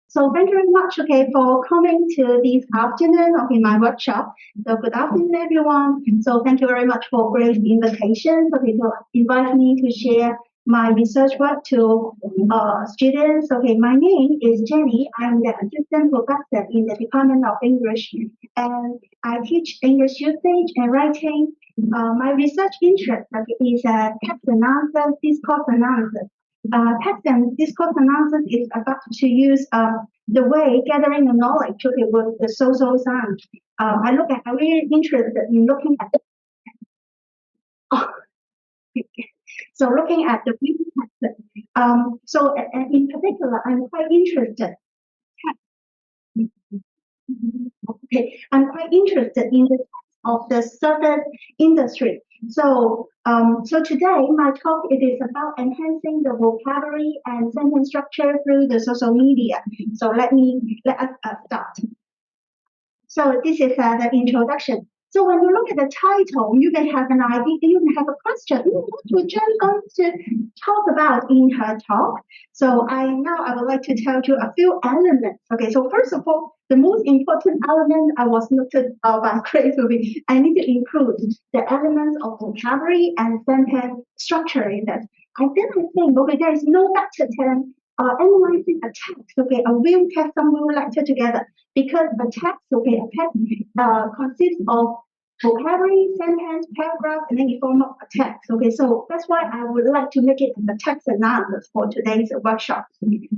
So thank you very much, okay, for coming to this afternoon, okay, my workshop. So good afternoon, everyone. So thank you very much for great invitation, okay, to invite me to share my research work to students. Okay, my name is Jenny. I'm the assistant professor in the Department of English, and I teach English usage and writing. My research interest is text analysis, discourse analysis. Text and discourse analysis is about to use the way gathering the knowledge okay, with the social science. I'm really interested in looking at oh, so looking at the beauty text. In particular, I'm quite interested. Okay, I'm quite interested in the of the service industry. So today my talk it is about enhancing the vocabulary and sentence structure through the social media. So let us start. So this is the introduction. So when you look at the title, you may have an idea, you may have a question. What would Jen going to talk about in her talk? So I would like to tell you a few elements. Okay, so first of all, the most important element I was noted by Grace will be I need to include the elements of vocabulary and sentence structure in that. I think okay, there is no better than analyzing a text, okay, a real text, some real lecture together because the text, okay, a text consists of vocabulary, sentence, paragraph, and then you form up a text. Okay, so that's why I would like to make it the text analysis for today's workshop.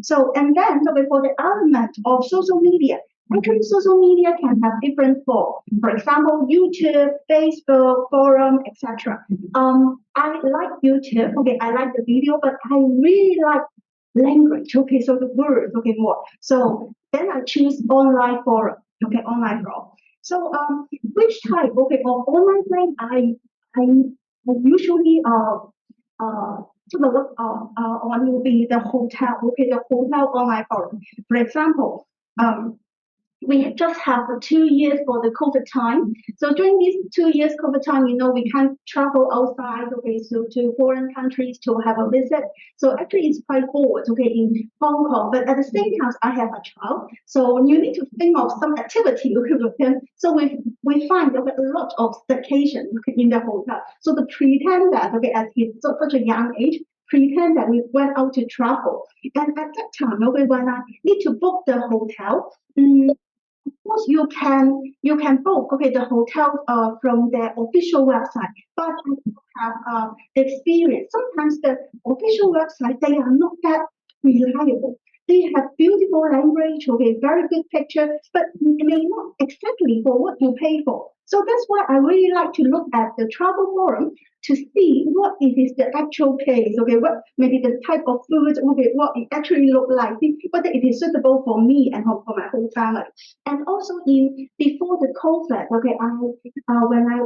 So, and then okay, for the element of social media, actually social media can have different forms. For example, YouTube, Facebook, forum, etc. I like YouTube. Okay, I like the video, but I really like language. Okay, so the words. Okay, more. So then I choose online forum. Okay, online forum. So which type okay of online thing I usually take a look on will be the hotel. Okay, the hotel online forum. For example, we just have 2 years for the COVID time. So during these 2 years COVID time, we can't travel outside, okay, so to foreign countries to have a visit. So actually it's quite bored, okay, in Hong Kong. But at the same time, I have a child. So you need to think of some activity okay, with him. So we find okay, a lot of staycation okay, in the hotel. So the pretend that, okay, at his such a young age, pretend that we went out to travel. And at that time, okay, when I need to book the hotel, of course, you can book okay the hotel from their official website, but I have the experience. Sometimes the official website they are not that reliable. They have beautiful language, okay, very good picture, but may not exactly for what you pay for. So that's why I really like to look at the travel forum to see what it is the actual case, okay, what maybe the type of food, okay, what it actually look like, whether it is suitable for me and for my whole family. And also in before the COVID, okay, when I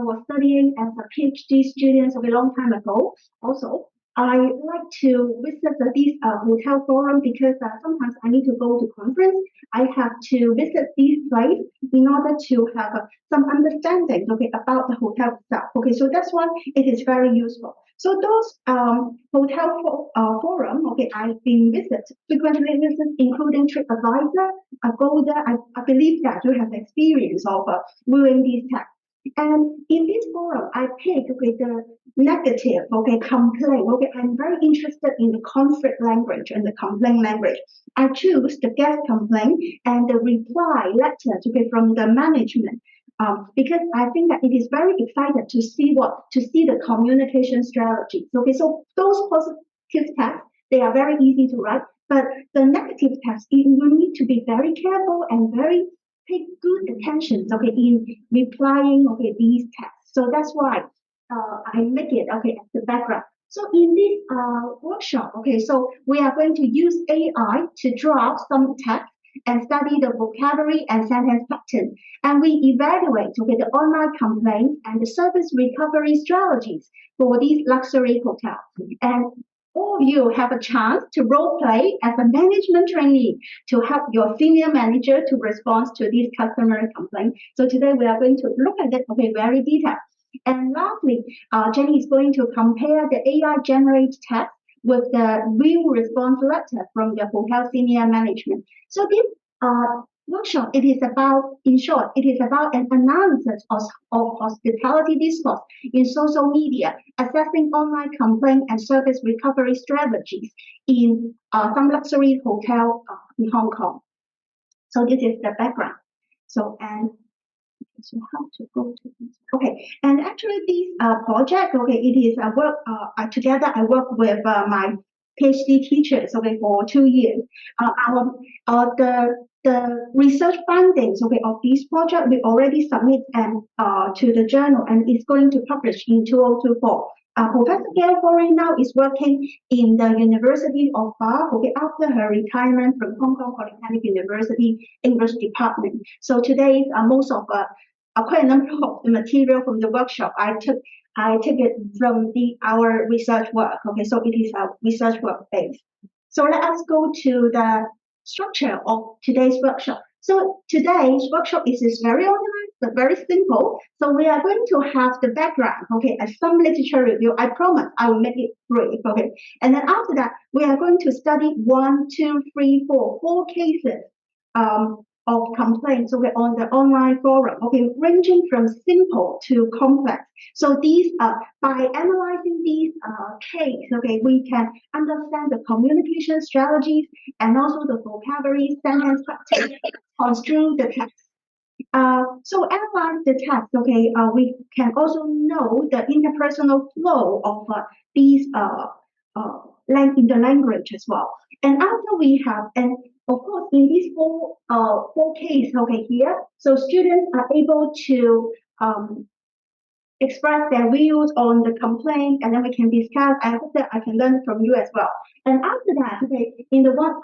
was studying as a PhD student, okay, long time ago, also I like to visit these hotel forum because sometimes I need to go to conference. I have to visit these place in order to have some understanding, okay, about the hotel itself. Okay, so that's why it is very useful. So those forum, okay, I've been frequently visit, including TripAdvisor, Agoda. I believe that you have experience of viewing these texts. And in this forum, I pick okay the negative, okay, complaint. Okay, I'm very interested in the conflict language and the complaint language. I choose the guest complaint and the reply letter okay, from the management. Because I think that it is very excited to see the communication strategies. Okay, so those positive texts they are very easy to write, but the negative text you need to be very careful and very pay good attention okay in replying okay these texts. So that's why I make it okay as the background. So in this workshop, okay, so we are going to use AI to draft some text and study the vocabulary and sentence pattern. And we evaluate okay, the online complaints and the service recovery strategies for these luxury hotels. And all of you have a chance to role play as a management trainee to help your senior manager to respond to these customer complaints. So today we are going to look at it okay, very detailed. And lastly, Jenny is going to compare the AI generated text with the real response letter from the hotel senior management. So this workshop, it is about, in short, it is about an analysis of hospitality discourse in social media, assessing online complaint and service recovery strategies in some luxury hotel in Hong Kong. So this is the background. So how to go to this? Okay, and actually this project, okay, it is a work together. I work with my PhD teachers, okay, for 2 years. The research findings, okay, of this project we already submit and to the journal, and it's going to publish in 2024. Professor Gail Forey now is working in the University of Bath, okay, after her retirement from Hong Kong Polytechnic University English Department. So today, most of quite a number of the material from the workshop I took it from our research work. Okay, so it is a research work based. So let us go to the structure of today's workshop. So today's workshop is very organized but very simple. So we are going to have the background, okay, and some literature review. I promise I will make it brief, okay. And then after that, we are going to study 4 cases of complaints, okay, on the online forum, okay, ranging from simple to complex. So these by analyzing these cases, okay, we can understand the communication strategies and also the vocabulary, sentence structure, construe the text. So analyze the text, okay, we can also know the interpersonal flow of these in the language as well. And after we have, and of course, in these four cases, okay, here, so students are able to express their views on the complaint, and then we can discuss. I hope that I can learn from you as well. And after that, okay, in the one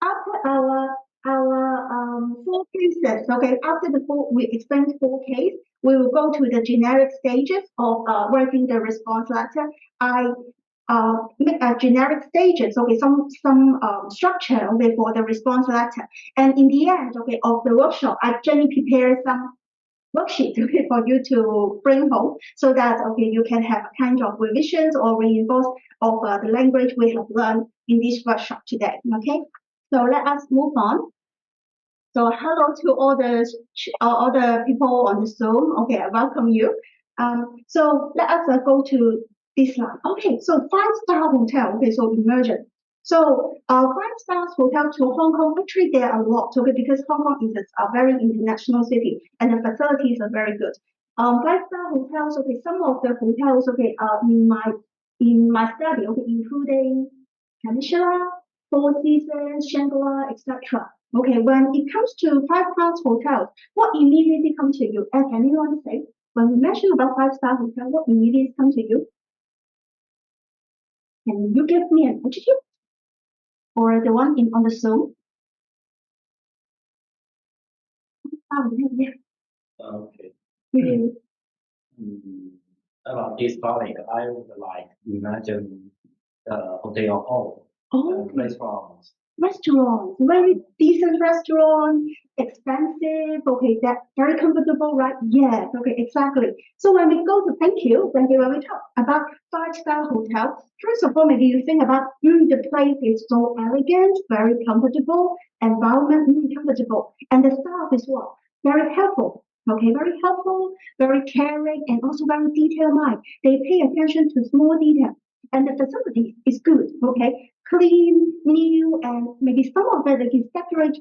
after our 4 cases, okay, after we explain 4 cases, we will go to the generic stages of writing the response letter. I make a generic stages, okay, some structure, okay, for the response letter. And in the end, okay, of the workshop, I generally prepare some worksheet, okay, for you to bring home, so that, okay, you can have a kind of revisions or reinforce of the language we have learned in this workshop today, okay? So let us move on. So hello to all the people on the Zoom. Okay, I welcome you. So let us go to this slide. Okay, so 5-star hotel. Okay, so immersion. So 5-star hotel to Hong Kong. Actually, there are a lot. Okay, because Hong Kong is a very international city and the facilities are very good. 5-star hotels. Okay, some of the hotels. Okay, in my study. Okay, including Peninsula, Four Seasons, Shangri-La, etc. Okay, when it comes to 5-star hotels, what immediately comes to you? Can anyone say, when we mention about 5-star hotel, what immediately comes to you? Can you give me an adjective? Or the one on the Zoom? Okay. Mm-hmm. About this topic, I would like to imagine the hotel hall, restaurants. Restaurant, very decent restaurant, expensive, okay, that's very comfortable, right? Yes, okay, exactly. So when we go to, thank you, when we talk about 5-star hotel, first of all, maybe you think about, the place is so elegant, very comfortable, environment, comfortable, and the staff is what? Very helpful. Okay, very helpful, very caring, and also very detailed mind. They pay attention to small details, and the facility is good. Okay, clean, new, and maybe some of it is decorated,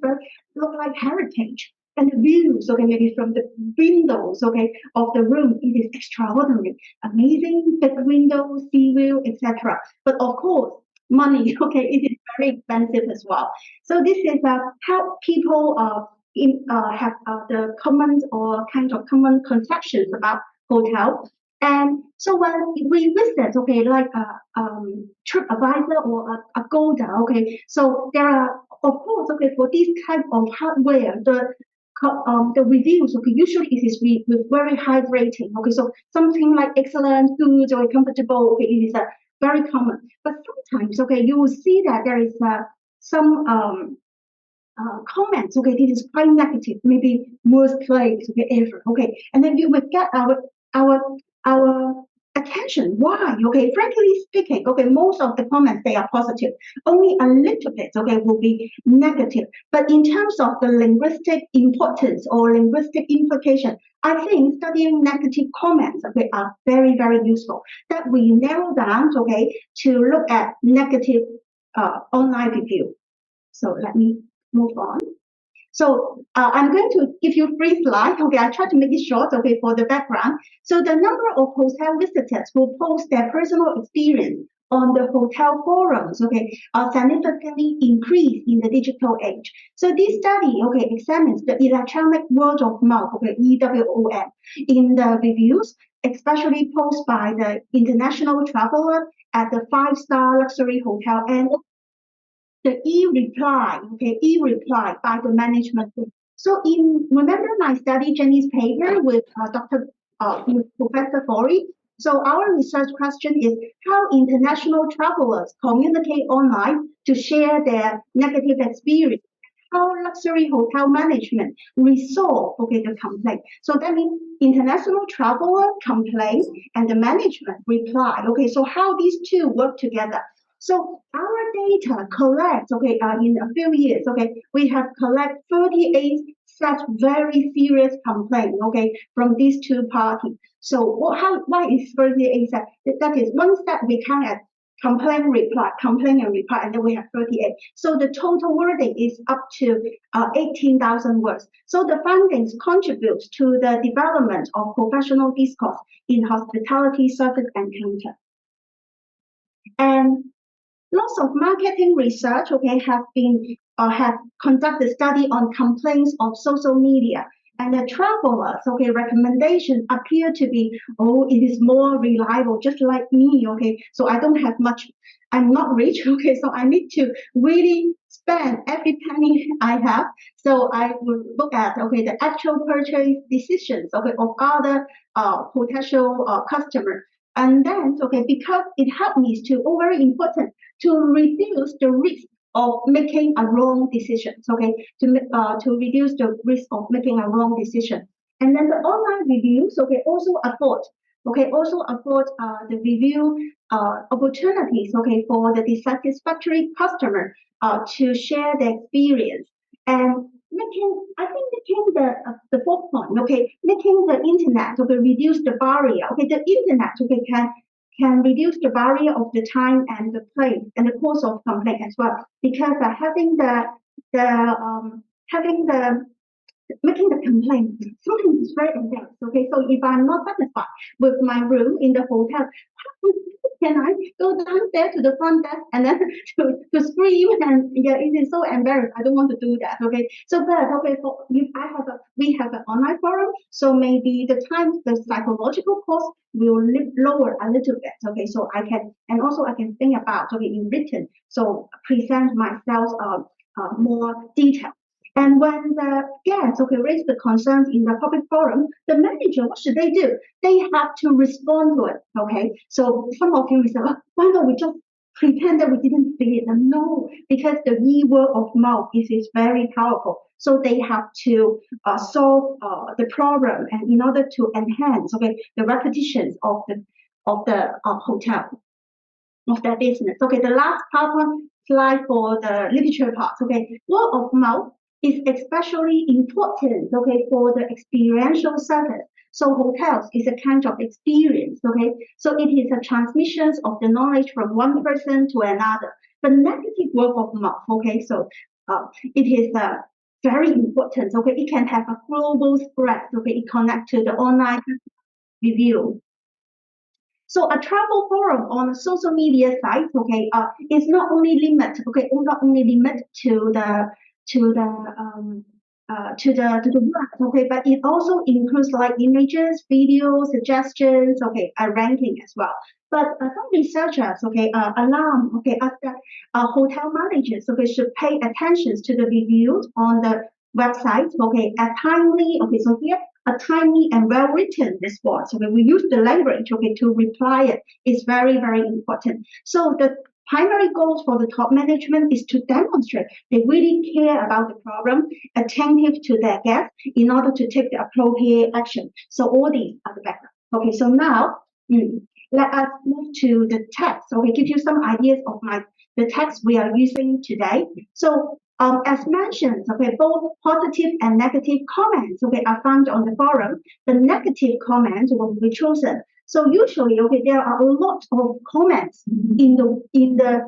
look like heritage. And the views, okay, maybe from the windows, okay, of the room, it is extraordinary, amazing, big windows, sea view, etc. But of course, money, okay, it is very expensive as well. So this is how people have the common or kind of common conceptions about hotel. And so when we visit, okay, like TripAdvisor or Agoda, okay, so there are, of course, okay, for this type of hardware, the reviews, okay, usually it is with very high rating, okay, so something like excellent, good, or comfortable, okay, it is very common. But sometimes, okay, you will see that there is some comments, okay, this is quite negative, maybe worst place, okay, ever, okay, and then you will get our attention. Why? Okay, frankly speaking, okay, most of the comments, they are positive. Only a little bit, okay, will be negative. But in terms of the linguistic importance or linguistic implication, I think studying negative comments, okay, are very, very useful. That we narrow down, okay, to look at negative online review. So let me move on. So I'm going to give you 3 slides. Okay, I try to make it short, okay, for the background. So the number of hotel visitors who post their personal experience on the hotel forums, okay, significantly increase in the digital age. So this study, okay, examines the electronic word of mouth, okay, EWOM, in the reviews, especially posted by the international traveler at the 5-star luxury hotel and the e-reply, okay, e-reply by the management group. So remember my study Jenny's paper with with Professor Fori? So our research question is how international travelers communicate online to share their negative experience. How luxury hotel management resolve, okay, the complaint. So that means international traveler complain and the management reply. Okay, so how these two work together. So our data collect, okay, in a few years, okay, we have collect 38 such very serious complaints, okay, from these two parties. So why is 38 such? That is one step we count at complaint and reply, and then we have 38. So the total wording is up to 18,000 words. So the findings contribute to the development of professional discourse in hospitality service encounter. And lots of marketing research, okay, have conducted study on complaints of social media. And the travelers, okay, recommendation appear to be, oh, it is more reliable, just like me, okay. So I don't have much, I'm not rich, okay, so I need to really spend every penny I have. So I will look at, okay, the actual purchase decisions, okay, of other potential customers. And then, okay, because it helped me to, very important, to reduce the risk of making a wrong decision. Okay, to reduce the risk of making a wrong decision. And then the online reviews, okay, also afford the review opportunities, okay, for the dissatisfactory customer to share their experience and making the fourth point, okay, making the internet, okay, reduce the barrier. Okay, the internet, okay, can reduce the barrier of the time and the place and the cost of complaint as well, because having making the complaint sometimes is very intense. Okay, so if I'm not satisfied with my room in the hotel, can I go downstairs to the front desk and then to scream? And yeah, it is so embarrassing. I don't want to do that. Okay, so but okay, for if we have an online forum, so maybe the psychological cost will lower a little bit. Okay, so I can think about, okay, in written, so present myself more detailed. And when the guests, okay, raise the concerns in the public forum, the manager, what should they do? They have to respond to it. Okay, so some of you will say, oh, why don't we just pretend that we didn't see it? And no, because the word of mouth is very powerful. So they have to solve the problem, and in order to enhance, okay, the repetitions of the hotel, of their business. Okay, the last PowerPoint slide for the literature part. Okay, word of mouth is especially important, okay, for the experiential service. So hotels is a kind of experience, okay. So it is a transmission of the knowledge from one person to another. But negative word of mouth, okay, so it is very important, okay. It can have a global spread, okay. It connects to the online review. So a travel forum on a social media site, okay, is not only limit to the words, okay, but it also includes like images, videos, suggestions, okay, a ranking as well. But some researchers, okay, alarm, okay, us that hotel managers, okay, should pay attention to the reviews on the website, okay, so here a timely and well-written response. Okay, we use the language, okay, to reply it. It's very, very important. So the primary goals for the top management is to demonstrate they really care about the problem, attentive to their guests in order to take the appropriate action. So all these are the background. Okay, so now let us move to the text. Okay, give you some ideas of the text we are using today. So as mentioned, okay, both positive and negative comments, okay, are found on the forum. The negative comments will be chosen. So usually, okay, there are a lot of comments on the internet.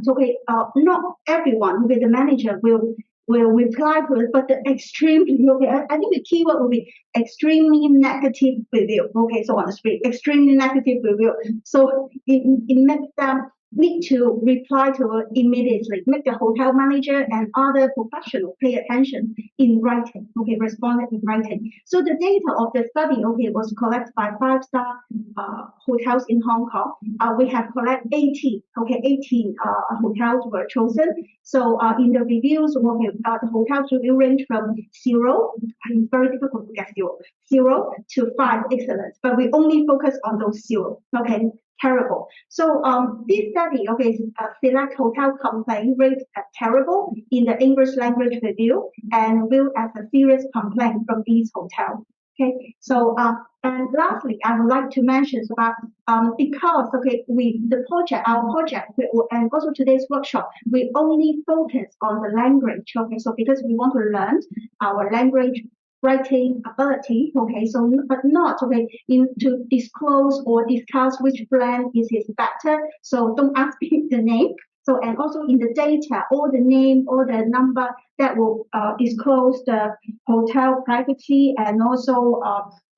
Okay, not everyone, okay, the manager will reply to it, but the extremely, okay, I think the keyword will be extremely negative review. Okay, so on the screen, extremely negative review. So it makes them need to reply to it immediately, make the hotel manager and other professionals pay attention in writing, okay, respond in writing. So the data of the study, okay, was collected by 5-star hotels in Hong Kong. We have collected 18, okay, 18 hotels were chosen. So in the reviews, okay, the hotels review range from 0, it's very difficult to get 0 to 5 excellent, but we only focus on those 0, okay, terrible. So this study, okay, select hotel complaint rate as terrible in the English language review and viewed as a serious complaint from these hotels. Okay, so and lastly, I would like to mention about because okay, our project, and also today's workshop, we only focus on the language. Okay, so because we want to learn our language writing ability, okay, so but not okay to disclose or discuss which brand is better. So don't ask me the name. So and also in the data, all the name, all the number that will disclose the hotel privacy and also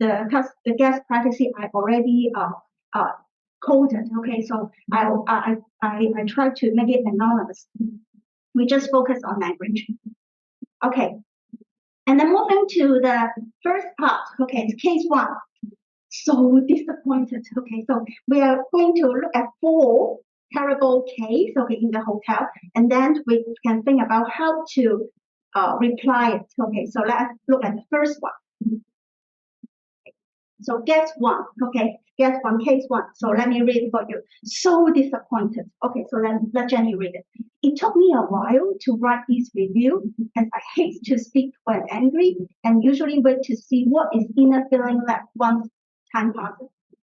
the guest privacy I already coded. Okay, so I try to make it anonymous. We just focus on language. Okay. And then moving to the first part, okay, case 1. So disappointed. Okay, so we are going to look at 4 terrible case, okay, in the hotel, and then we can think about how to reply it. Okay, so let's look at the first one. So guess 1, okay, guess 1, case 1. So let me read it for you. So disappointed. Okay, so let Jenny read it. It took me a while to write this review, and I hate to speak when angry, and usually wait to see what is inner feeling left once time passes.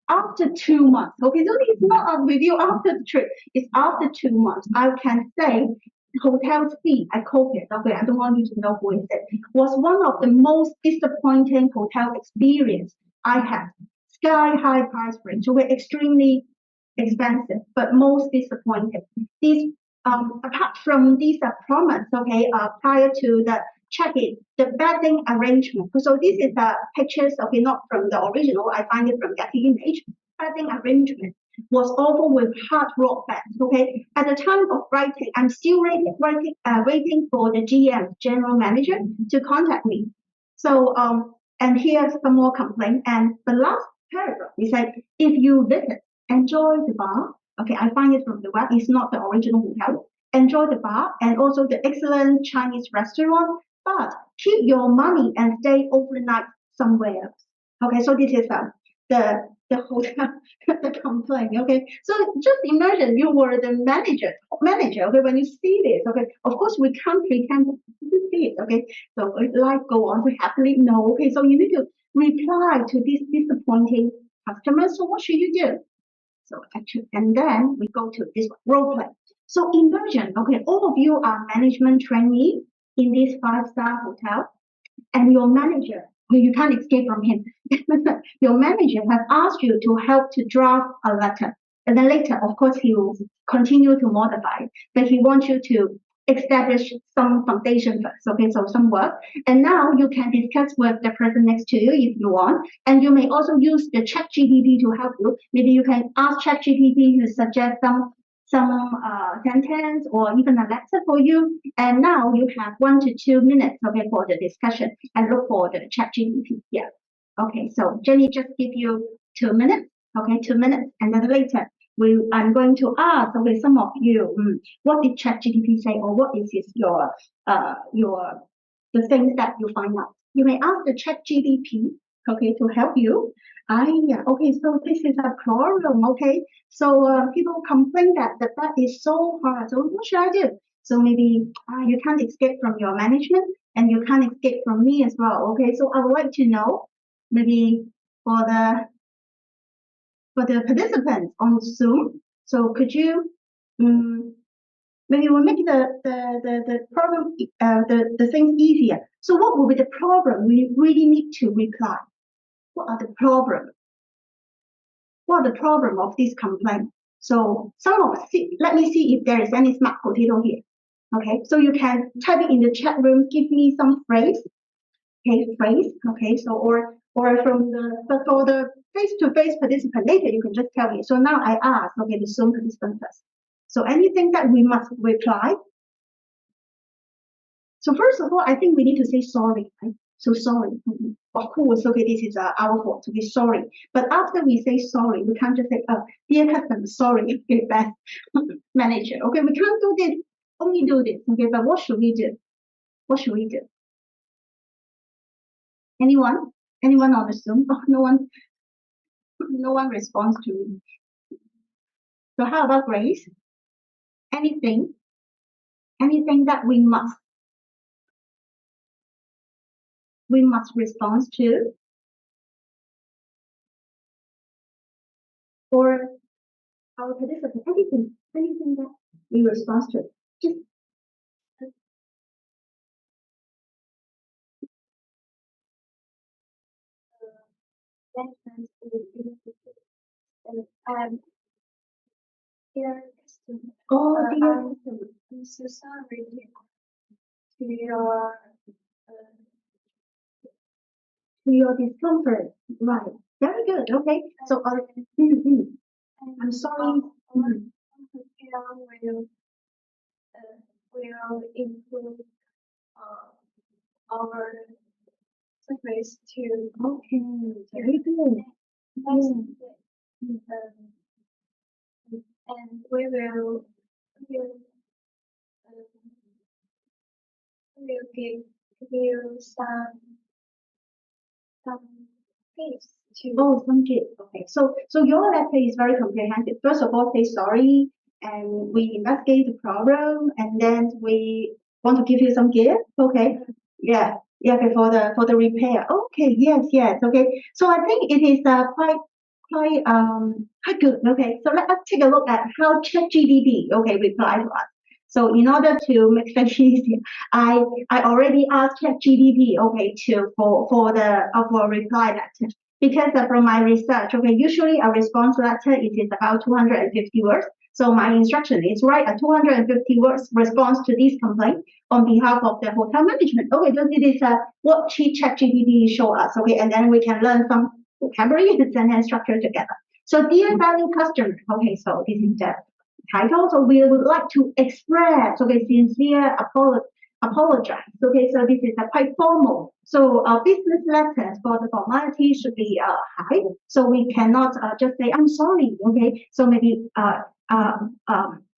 After 2 months, okay, so it's not a review after the trip, it's after 2 months. I can say Hotel C, I called it, okay, I don't want you to know who is it, was one of the most disappointing hotel experience I had. Sky high price range, so we're extremely expensive, but most disappointing. These, apart from these promise, okay, prior to the check-in, the bedding arrangement. So this is the pictures, okay, not from the original. I find it from Getty Image. Bedding arrangement was awful with hard rock beds. Okay, at the time of writing, I'm still waiting for the GM, general manager, to contact me. So and here's some more complaint. And the last paragraph is like, if you visit, enjoy the bar. Okay, I find it from the web. It's not the original hotel. Enjoy the bar and also the excellent Chinese restaurant, but keep your money and stay overnight somewhere else. Okay, so this is the hotel the complaint. Okay, so just imagine you were the manager. Okay, when you see this, okay, of course we can't pretend to see it. Okay, so life go on to happily. No, okay, so you need to reply to this disappointing customer. So what should you do? So actually, and then we go to this role play. So imagine, okay, all of you are management trainee in this 5-star hotel, and your manager, well, you can't escape from him. Your manager has asked you to help to draft a letter. And then later, of course, he will continue to modify, but he wants you to establish some foundation first. Okay, so some work. And now you can discuss with the person next to you if you want. And you may also use the ChatGPT to help you. Maybe you can ask ChatGPT to suggest some sentence or even a letter for you. And now you have 1 to 2 minutes, okay, for the discussion and look for the ChatGPT. Yeah. Okay, so Jenny just give you 2 minutes. Okay, 2 minutes, and then later I'm going to ask, okay, some of you, what did ChatGPT say, or what is the things that you find out? You may ask the ChatGPT, okay, to help you. Okay, so this is a problem, okay? So people complain that the bed is so hard. So what should I do? So maybe you can't escape from your management, and you can't escape from me as well. Okay, so I would like to know, maybe for the for the participants on Zoom. So could you, maybe we'll make the problem, the things easier. So what will be the problem we really need to reply? What are the problems? What are the problem of this complaint? So let me see if there is any smart potato here. Okay, so you can type it in the chat room, give me some phrase. Okay, phrase. Okay, so or from but for the face-to-face participant later, you can just tell me. So now I ask, okay, the Zoom participant first. So anything that we must reply. So first of all, I think we need to say sorry, right? So sorry. Of course, okay, this is our fault to be sorry. But after we say sorry, we can't just say, dear customer, sorry, okay, best manager. Okay, we can't do this, only do this. Okay, but what should we do? What should we do? Anyone? Anyone on the Zoom? Oh, no one responds to me. So how about Grace? Anything that we must respond to? Or our participant, anything that we respond to? Just dear customer. Oh, dear customer. I'm so sorry to your discomfort. Right. Very good. Okay. So, I'm sorry. Will improve our service to. Okay. Very good. And we will give you some tips to. Oh, some tips. Okay. So your letter is very comprehensive. First of all, say sorry, and we investigate the problem, and then we want to give you some gift. Okay. Yeah. Yeah. Okay, for the repair. Okay. Yes. Okay. So I think it is quite good. Okay. So let us take a look at how ChatGPT reply to us. So in order to make things easier, I already asked ChatGPT for a reply letter, because from my research, usually a response letter it is about 250 words. So my instruction is write a 250 words response to this complaint on behalf of the hotel management. Okay, so this is what ChatGPT show us. Okay, and then we can learn some vocabulary and sentence structure together. So dear valued customer, okay, so this is the title. So we would like to express sincere apologize. Okay, so this is quite formal. So business letters for the formality should be high. So we cannot just say I'm sorry. Okay, so maybe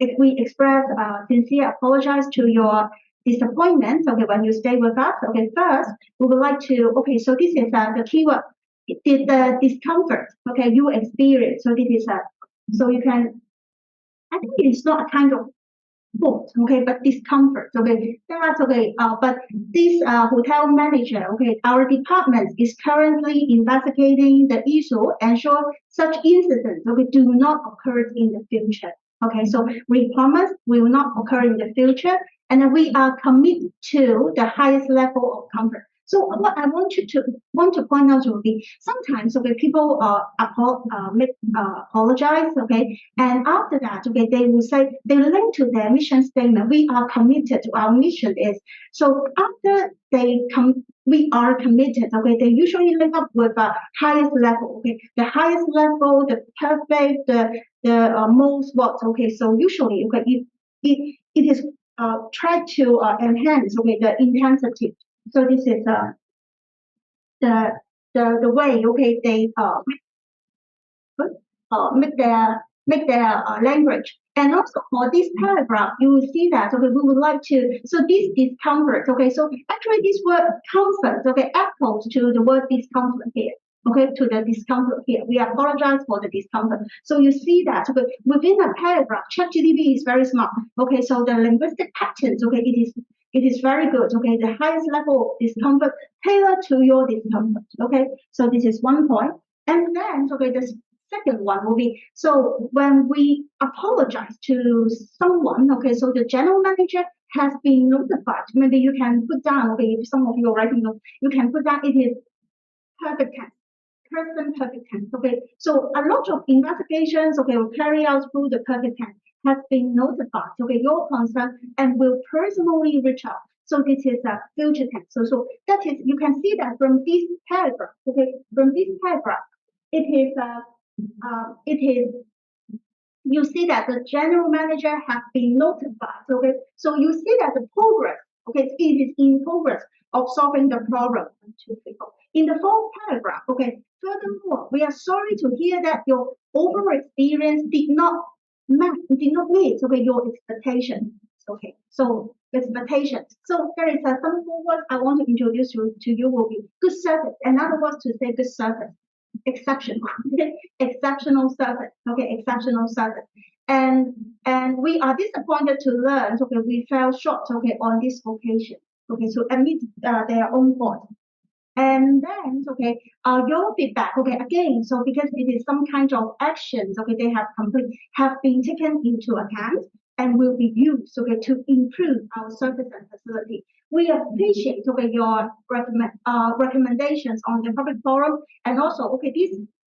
if we express sincere apologize to your disappointment. Okay, when you stay with us. Okay, first we would like to. Okay, so this is the keyword. The discomfort. Okay, you experience. So this is so you can. I think it's not a kind of fault, okay, but discomfort, okay. That's okay. But this hotel manager, okay, our department is currently investigating the issue, ensure such incidents, okay, do not occur in the future. Okay, so we promise will not occur in the future, and we are committed to the highest level of comfort. So what I want to point out will be sometimes people apologize, okay, and after that they will say they link to their mission statement. We are committed to our mission is so after we are committed, okay, they usually link up with highest level, okay, the highest level, the perfect, the most what, okay, so usually it is try to enhance the intensity. So this is the way they make their language. And also for this paragraph, you will see that we would like to. So this discomfort. Okay, so actually this word comfort echoes to the word discomfort here. Okay, to the discomfort here. We apologize for the discomfort. So you see that within a paragraph, ChatGPT is very smart. Okay, so the linguistic patterns. Okay, it is very good. Okay, the highest level of discomfort tailored to your discomfort. Okay, so this is one point. And then the second one will be, so when we apologize to someone, okay, so the general manager has been notified. Maybe you can put down, okay, if some of you already know, you can put down it is perfect tense, present perfect tense, okay. So a lot of investigations, okay, will carry out through the perfect tense has been notified, okay, your concern and will personally reach out. So this is a future tense. So that is, you can see that from this paragraph, okay, from this paragraph, it is you see that the general manager has been notified. Okay, so you see that the progress, okay, it is in progress of solving the problem. 1, 2, 3, 4. In the fourth paragraph, okay, furthermore, we are sorry to hear that your overall experience did not meet, okay, your expectation. Okay, so expectations. So there is some more words I want to introduce to you will be good service. Another word to say good service. Exceptional, exceptional service. Okay, exceptional service. And we are disappointed to learn. Okay, we fell short. Okay, on this occasion. Okay, so admit their own fault. And then, okay, your feedback, okay, again, so because it is some kind of actions, okay, they have been taken into account and will be used, okay, to improve our service and facility. We appreciate, okay, your recommendations on the public forum, and also, okay,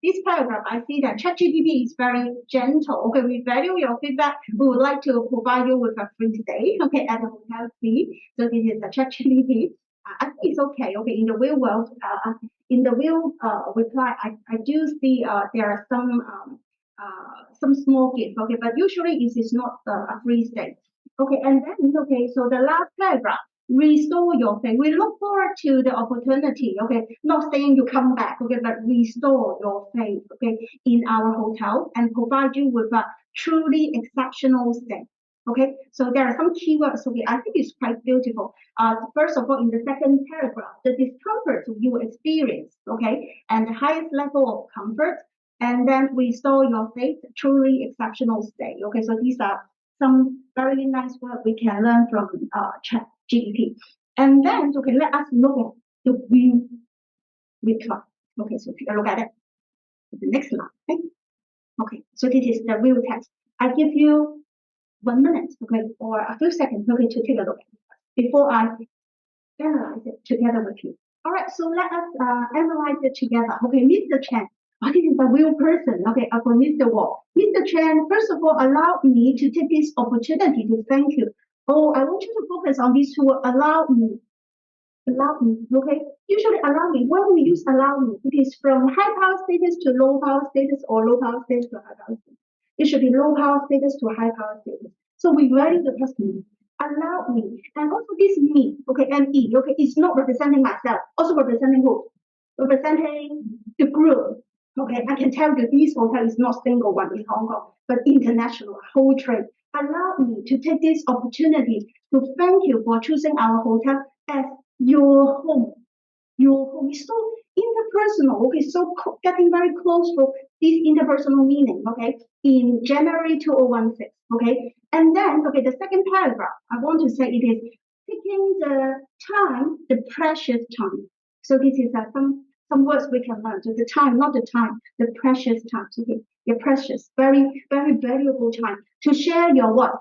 this paragraph, I see that ChatGPT is very gentle. Okay, we value your feedback. We would like to provide you with a free stay, okay, at the hotel fee. So this is the ChatGPT. I think it's okay. Okay, in the real world, in the real reply, I do see there are some small gift. Okay, but usually it is not a free stay. Okay, and then okay, so the last paragraph, restore your faith. We look forward to the opportunity. Okay, not saying you come back. Okay, but restore your faith. Okay, in our hotel and provide you with a truly exceptional stay. Okay, so there are some keywords. Okay, I think it's quite beautiful. First of all, in the second paragraph, the discomfort you experience, okay, and the highest level of comfort, and then restore your faith, truly exceptional state. Okay, so these are some very nice words we can learn from ChatGPT. And then, okay, let us look at the real reply. Okay, so take a look at it. The next slide. Okay, okay, so this is the real text. I give you 1 minute, okay, or a few seconds, okay, to take a look at it before I analyze it together with you. All right, so let us analyze it together. Okay, Mr. Chen, this is a real person, okay, for Mr. Wall. Mr. Chen, first of all, allow me to take this opportunity to thank you. Oh, I want you to focus on these two, allow me, okay? Usually allow me, when we use allow me, it is from high power status to low power status or low power status to high power status. It should be low power status to high power status. So we value the customer. Allow me. And also this me, okay, ME, okay, it's not representing myself, also representing who? Representing the group. Okay, I can tell you this hotel is not single one in Hong Kong, but international, whole trade. Allow me to take this opportunity to thank you for choosing our hotel as your home. Your home is so interpersonal, okay, so getting very close to this interpersonal meaning, okay, in January 2016, okay. And then, okay, the second paragraph, I want to say it is taking the time, the precious time. So this is some words we can learn. So the time, not the time, the precious time. Okay, your precious, very, very valuable time to share your what?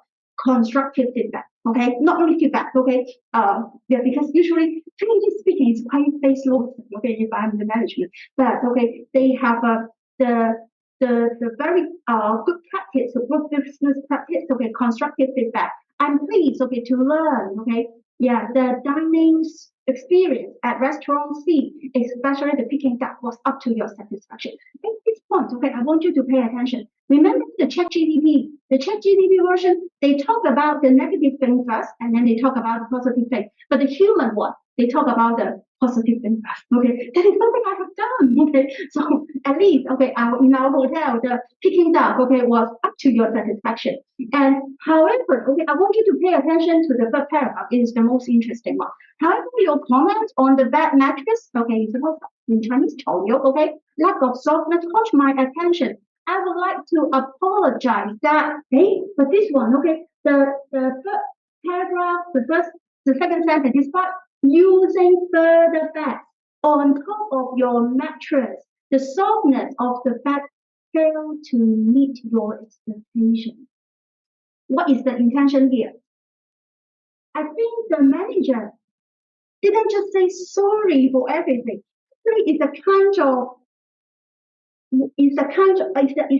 Constructive feedback. Okay, not only feedback. Okay, yeah, because usually technically speaking, it's quite face loaded. Okay, if I'm the management, but okay, they have the very good practice, good business practice. Okay, constructive feedback. I'm pleased. Okay, to learn. Okay, yeah, the dining experience at restaurant C, especially the Peking duck, was up to your satisfaction. At this point, okay, I want you to pay attention. Remember the ChatGPT version, they talk about the negative thing first, and then they talk about the positive thing. But the human one, they talk about the positive thing first. Okay, that is something I have done. Okay, so at least, okay, in our hotel, the Peking duck, okay, was up to your satisfaction. And however, okay, I want you to pay attention to the third paragraph. It is the most interesting one. However, your comment on the bed mattress, okay, in Chinese, 丑油, okay, lack of softness caught my attention. I would like to apologize that, hey, but this one, okay, the first paragraph, the second sentence is about using further beds on top of your mattress. The softness of the bed fail to meet your expectation. What is the intention here? I think the manager didn't just say sorry for everything. It's a kind of it's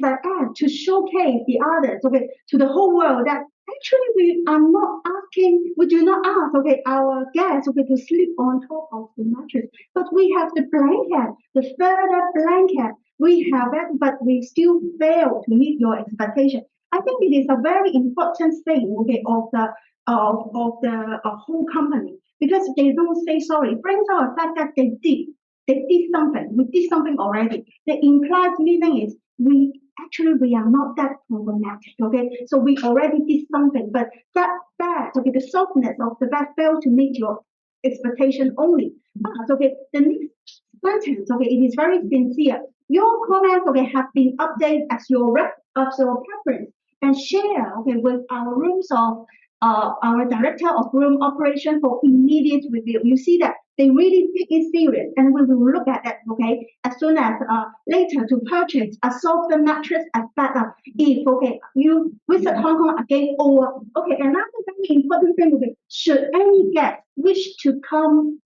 an act to showcase the others, okay, to the whole world that actually we do not ask, okay, our guests, okay, to sleep on top of the mattress, but we have the blanket, the further blanket, we have it, but we still fail to meet your expectation. I think it is a very important thing, okay, of the whole company because they don't say sorry. It brings out the fact that they did something. We did something already. The implied meaning is we are not that problematic. Okay, so we already did something, but that bad, okay, the softness of the bad failed to meet your expectation only. Okay, the next sentence, okay, it is very sincere. Your comments, okay, have been updated as your preference and share, okay, with our rooms of our director of room operation for immediate review. You see that they really take it serious, and we will look at that, okay, as soon as later to purchase a softer mattress as backup if, okay, you visit Hong Kong again or, okay, another very important thing, okay, should any guest wish to come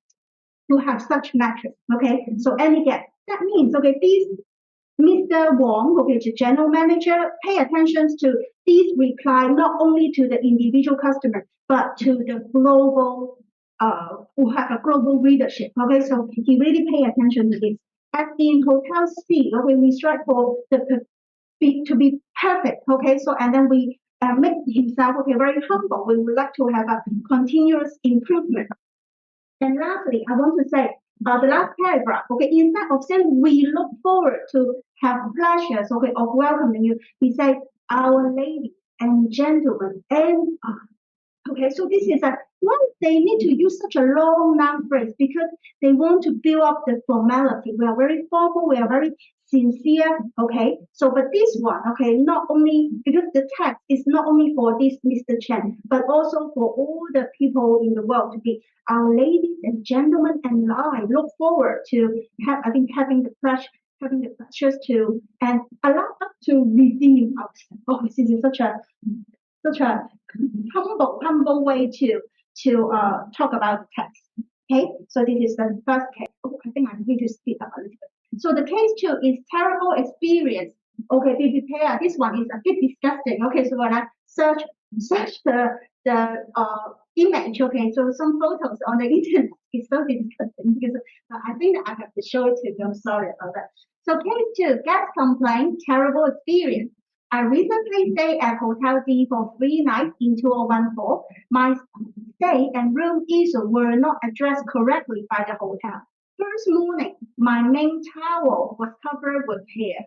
to have such mattress, okay, so any guest, that means, okay, these Mr. Wong, okay, the general manager, pay attention to these reply not only to the individual customer, but to the global, who have a global readership. Okay, so he really pay attention to this. As in Hotel C, okay, we strive for to be perfect. Okay, so and then we make himself, okay, very humble. We would like to have a continuous improvement. And lastly, I want to say the last paragraph, okay, instead of saying we look forward to have pleasures, okay, of welcoming you, we say our ladies and gentlemen and okay, so this is why they need to use such a long noun phrase because they want to build up the formality. We are very formal, we are very sincere, okay? So, but this one, okay, not only because the text is not only for this Mr. Chen, but also for all the people in the world to be our ladies and gentlemen, and I look forward to having the pleasure to and allow us to redeem ourselves. Oh, this is such a humble way to talk about the text. Okay, so this is the first case. Oh, I think I need to speed up a little bit. So the case two is terrible experience. Okay, be prepared. This one is a bit disgusting. Okay, so when I search the image, okay, so some photos on the internet is so disgusting because I think that I have to show it to you. I'm sorry about that. So case two, guest complaint, terrible experience. I recently stayed at Hotel D for 3 nights in 2014. My stay and room issue were not addressed correctly by the hotel. First morning, my main towel was covered with hair.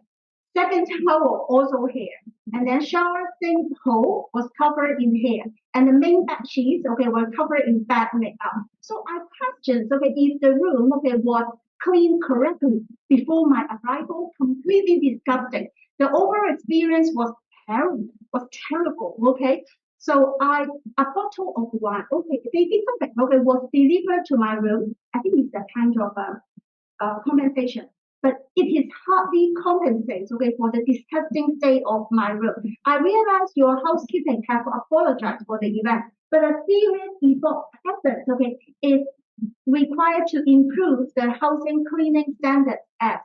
Second towel also hair. And then shower sink hole was covered in hair. And the main bed sheets, okay, were covered in bad makeup. So I questioned, okay, if the room, okay, was cleaned correctly before my arrival. Completely disgusting. The overall experience was terrible. Okay, so a bottle of wine. Okay, they did something. Okay, was delivered to my room. I think it's a kind of compensation, but it is hardly compensates. Okay, for the disgusting state of my room. I realize your housekeeping have apologized for the event, but a serious effort, okay, is required to improve the housing cleaning standards at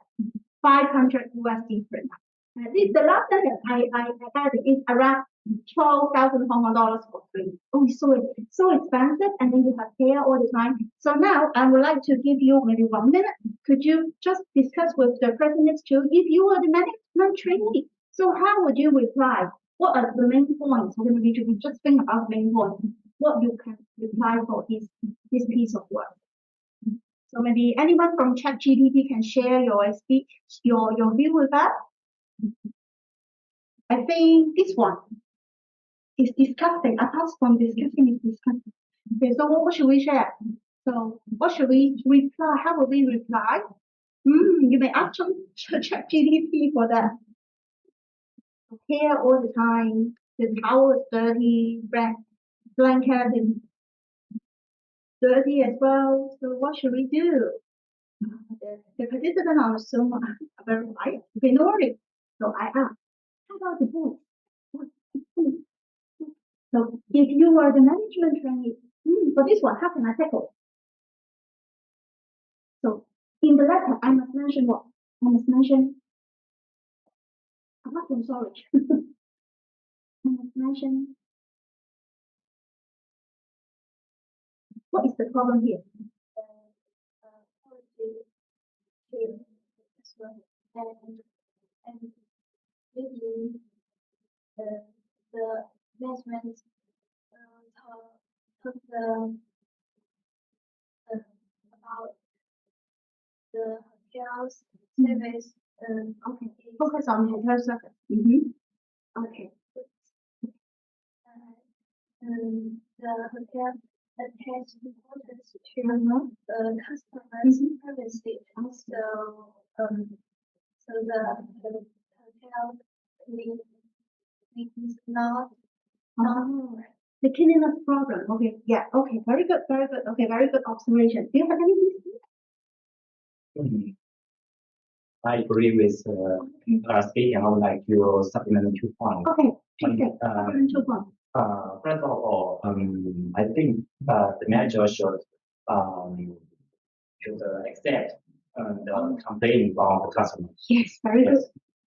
500 USD per night. The last sentence I added is around 12,000 Hong Kong dollars for free. Oh, so expensive, and then you have hair all the time. So now I would like to give you maybe 1 minute. Could you just discuss with the person next to you if you were the management trainee? So how would you reply? What are the main points? We're going to be just think about the main points. What you can reply for this piece of work. So maybe anyone from ChatGPT can share your speech, your view with us. I think this one is disgusting. Apart from disgusting, it's disgusting. Okay, so what should we share? So what should we reply? How will we reply? You may ask ChatGPT for that. Hair all the time. The towel is dirty. Blanket is dirty as well. So what should we do? The participant on Zoom are very quiet. Okay, no worries. So I asked, how about the boys? So if you were the management trainee, for this one, how can I tackle? So in the letter, I must mention what? I must mention, apart from storage, I must mention what is the problem here? Quality here as well. And maybe the management talk about the hotel's service. Okay, focus on hotel service. Okay. The hotel attaches importance to the customer's privacy. Also, so the hotel is not the cleanliness problem. Okay, yeah, okay, very good, very good. Okay, very good observation. Do you have anything? I agree with speaking. I would like to supplement 2 points. Okay, supplement 2 points. First of all, I think the manager should accept the complaint from the customer. Yes, very good.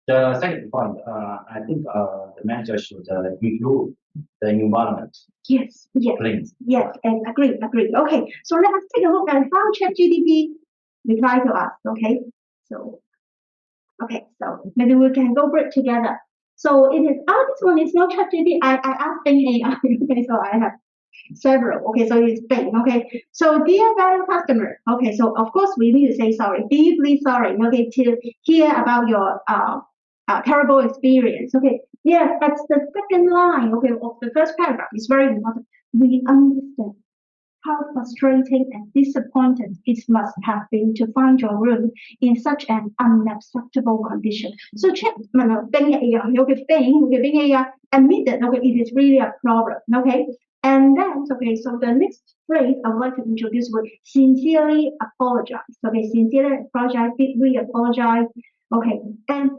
The second point, I think the manager should improve the environment. Yes, yes, Please. yes, and agree. Okay, so let us take a look at how ChatGPT reply to us. Okay, so maybe we can go through it together. So it is. This one is not ChatGPT. I asked Bing AI. Okay, so I have several. Okay, so it's Bing. Okay, so dear valued customer. Okay, so of course we need to say sorry, deeply sorry. Okay, to hear about your terrible experience. Okay, yes, that's the second line. Okay, of the first paragraph. It's very important. We understand how frustrating and disappointed it must have been to find your room in such an unacceptable condition. So check, Bing AI, Bing AI admitted, okay, it is really a problem, okay? And then, okay, so the next phrase I would like to introduce would sincerely apologize. Okay, sincerely apologize, deeply apologize. Okay, and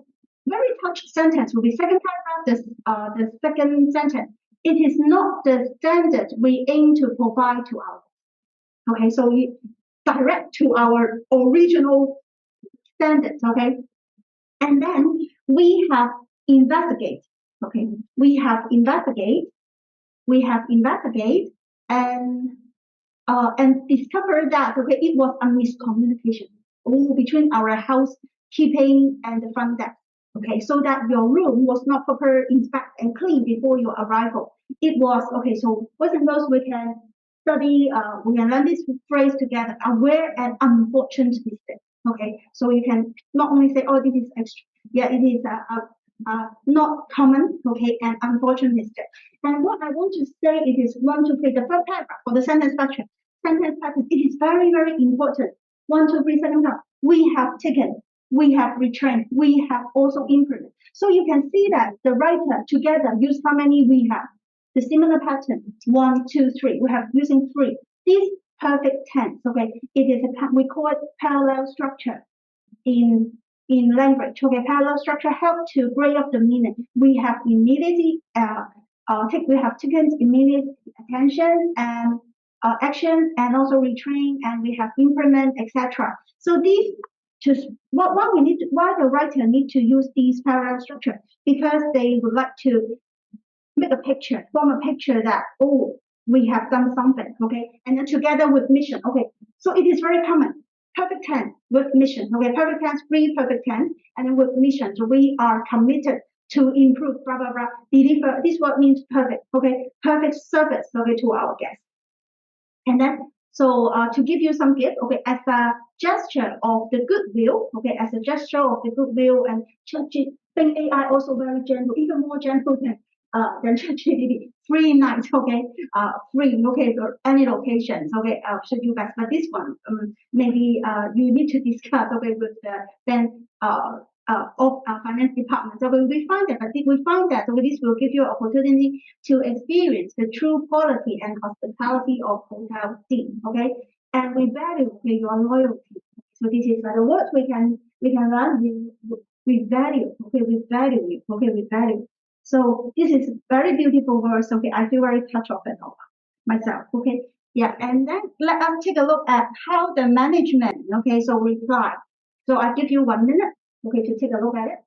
very touched sentence will be second paragraph, the second sentence. It is not the standard we aim to provide to our. Okay, so we direct to our original standards. Okay, and then we have investigate. Okay, we have investigate and discover that okay it was a miscommunication between our housekeeping and the front desk. Okay, so that your room was not properly inspected and cleaned before your arrival. It was okay. So boys and girls, we can study. We can learn this phrase together. Aware and unfortunate mistake. Okay, so you can not only say, "Oh, this is extra." Yeah, it is not common. Okay, and unfortunate mistake. And what I want to say it is 1, 2, 3. The first paragraph for the sentence structure. Sentence pattern. It is very, very important. 1, 2, 3. Second paragraph. We have taken. We have retrained. We have also implemented. So you can see that the writer together use how many we have. The similar pattern. 1, 2, 3. We have using 3. This perfect tense. Okay, it is we call it parallel structure in language. Okay, parallel structure help to break up the meaning. We have immediately we have taken immediate attention and action and also retrain and we have implement etc. So these just why the writer need to use these parallel structure because they would like to make a picture, form a picture that oh we have done something, okay, and then together with mission, okay. So it is very common. Perfect tense with mission, okay. Perfect tense, perfect tense, and then with mission. So we are committed to improve, blah blah blah, deliver. This word means perfect, okay, perfect service, okay, to our guests. And then so to give you some gift, okay, as a gesture of the goodwill, okay, as a gesture of the goodwill, and Bing AI also very gentle, even more gentle than ChatGPT. Free night, okay, free, okay, for any locations, okay, should you guys, but this one, maybe you need to discuss, okay, with the then of our finance department. So when we find that, so this will give you an opportunity to experience the true quality and hospitality of hotel scene, okay, and we value okay, your loyalty. So this is the words we can learn. we value, okay, we value you, okay, we value. So this is very beautiful verse, okay, I feel very touched of it all myself, okay. Yeah, and then let us take a look at how the management, okay, so reply. So I give you 1 minute, okay, to take a look at it.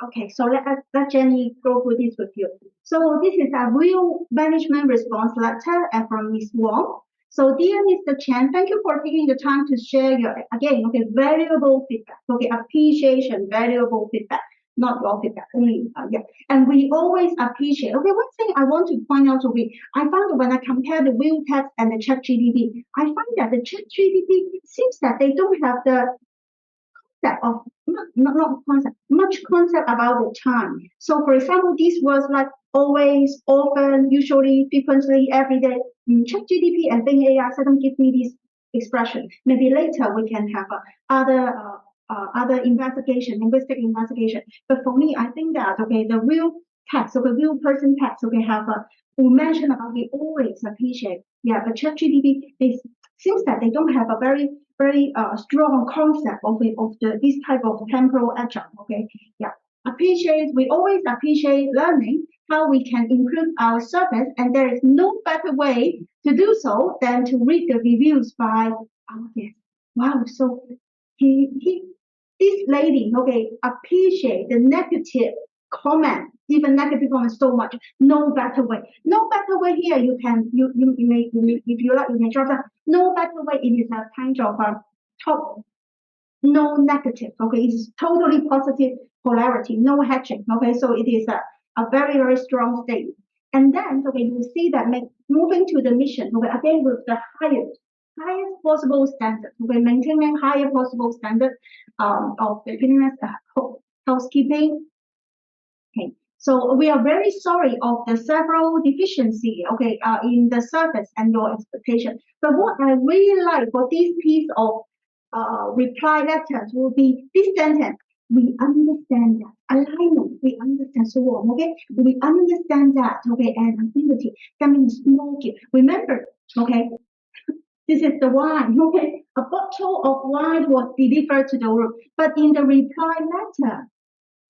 Okay, so let Jenny go through this with you. So this is a real management response letter from Ms. Wong. So dear Mr. Chen, thank you for taking the time to share your, again, okay, valuable feedback, okay, appreciation, valuable feedback, not your feedback only, yeah. And we always appreciate, okay, one thing I want to point out to be, I found that when I compare the real text and the ChatGPT, I find that the ChatGPT seems that they don't have the concept of not concept, much concept about the time. So for example, these words like always, often, usually, frequently, every day, ChatGPT and Bing AI suddenly give me this expression. Maybe later we can have other investigation, linguistic investigation. But for me, I think that okay, the real text, okay, real person text, okay, have a we mention about we always appreciate. Yeah, but ChatGPT is seems that they don't have a very strong concept of this type of temporal adjunct. Okay, yeah, appreciate. We always appreciate learning how we can improve our service, and there is no better way to do so than to read the reviews by our guests. Wow, so he this lady, okay, appreciate the negative comment, even negative comment so much. No better way. No better way here. You may if you like you can drop that. No better way. It is a kind of a top no negative. Okay, it's totally positive polarity. No hedging. Okay, so it is a very strong state. And then okay, you see that moving to the mission. Okay, again with the highest possible standard. Okay, maintaining higher possible standard of the cleanliness, housekeeping. Okay, so we are very sorry of the several deficiency, okay, in the service and your expectation. But what I really like for this piece of reply letters will be this sentence. We understand that alignment. We understand so on. Okay, we understand that. Okay, and ability. That means smoking. Remember. Okay, this is the wine. Okay, a bottle of wine was delivered to the room, but in the reply letter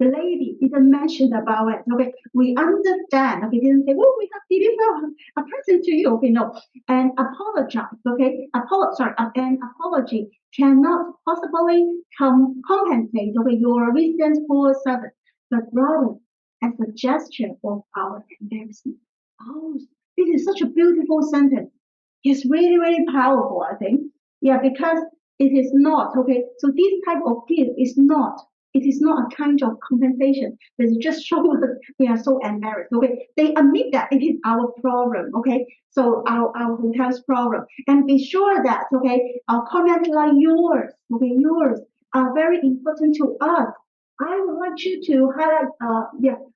the lady didn't mention about it. Okay, we understand. Okay, didn't say, oh, we have delivered a present to you. Okay, no, and apologize. Okay, an apology cannot possibly compensate okay your recent poor service, but rather as a gesture of our embarrassment. Oh, this is such a beautiful sentence. It's really powerful. I think, yeah, because it is not okay. So this type of gift is not it is not a kind of compensation. It just shows us we are so embarrassed. Okay, they admit that it is our problem. Okay, so our hotel's problem, and be sure that okay, comments like yours, okay, yours are very important to us. I would like you to highlight,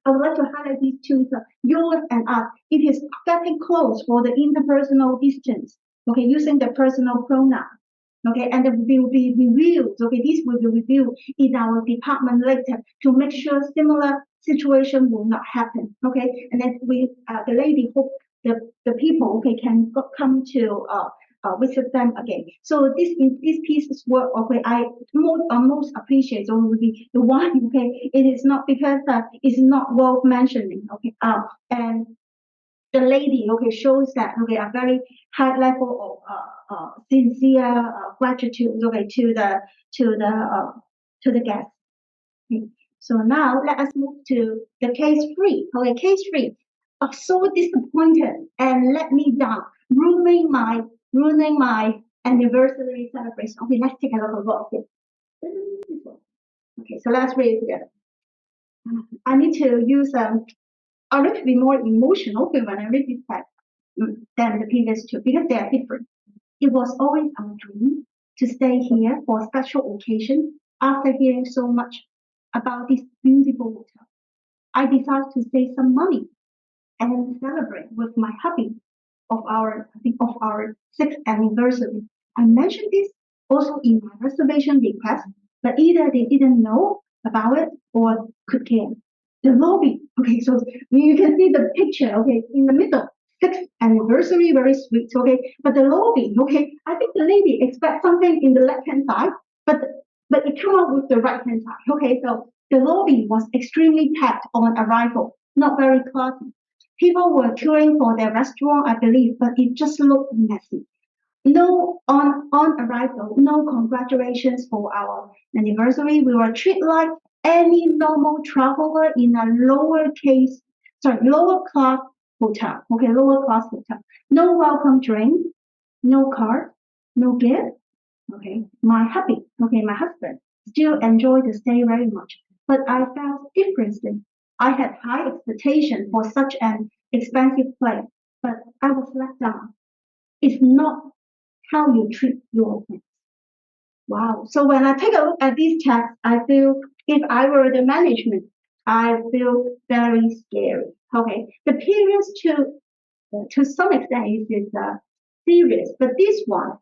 I would like to highlight these two, yours and us. It is getting close for the interpersonal distance. Okay, using the personal pronoun. Okay, and it will be reviewed. Okay, this will be reviewed in our department later to make sure similar situation will not happen. Okay, and then the lady hope the people okay can come to visit them again. So this piece of work, okay, I most appreciate so will be the one. Okay, it is not because it's not worth mentioning. Okay, and the lady okay shows that okay a very high level of sincere gratitude okay to the guest. Okay. So now let us move to the case three. Okay, case three. I'm so disappointed and let me down, ruining my anniversary celebration. Okay, let's take a look at what it. Okay, so let's read it together. I need to use I need to be more emotional when I read this text than the previous two because they are different. It was always our dream to stay here for a special occasion after hearing so much about this beautiful hotel. I decided to save some money and celebrate with my hubby of our sixth anniversary. I mentioned this also in my reservation request, but either they didn't know about it or could care. The lobby, okay, so you can see the picture, okay, in the middle, sixth anniversary, very sweet, okay, but the lobby, okay, I think the lady expects something in the left hand side, but but it came out with the right hand side. Okay, so the lobby was extremely packed on arrival, not very classy. People were queuing for their restaurant, I believe, but it just looked messy. No, on arrival, no congratulations for our anniversary. We were treated like any normal traveler in a lower class hotel. Okay, lower class hotel. No welcome drink, no card, no gift. Okay, my husband still enjoyed the stay very much, but I felt differently. I had high expectation for such an expensive place, but I was let down. It's not how you treat your friends. Wow. So when I take a look at these texts, I feel if I were the management, I feel very scary. Okay. The periods to some extent is serious, but this one,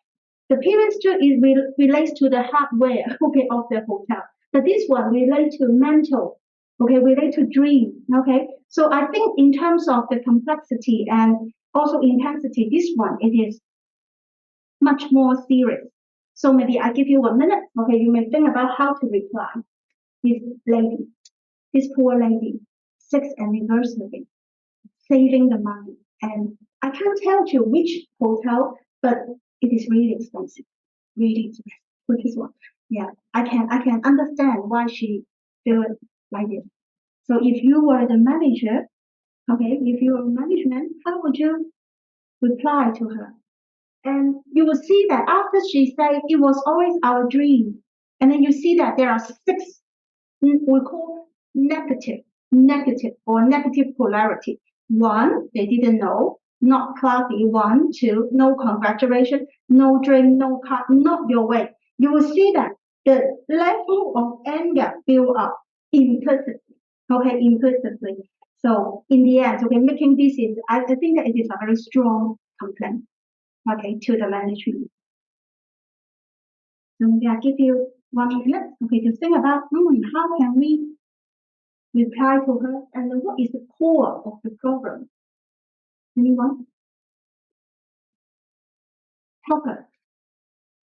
the periods too is relates to the hardware, okay, of the hotel. But this one relates to mental, okay, relate to dream, okay. So I think in terms of the complexity and also intensity, this one it is much more serious. So maybe I give you 1 minute. Okay, you may think about how to reply. This lady, this poor lady, sixth anniversary, saving the money. And I can't tell you which hotel, but it is really expensive. Really expensive. Which is what? Yeah, I can understand why she feel it like this. So if you were the manager, okay, if you were management, how would you reply to her? And you will see that after she said it was always our dream, and then you see that there are six we call negative or negative polarity. One, they didn't know, not classy. One, two, no congratulations, no drink, no card, not your way. You will see that the level of anger build up implicitly. Okay, implicitly. So in the end, okay, making this is I think that it is a very strong complaint. Okay, to the management. So maybe I give you 1 minute, okay, to think about how can we reply to her and then what is the core of the problem? Anyone? Help us.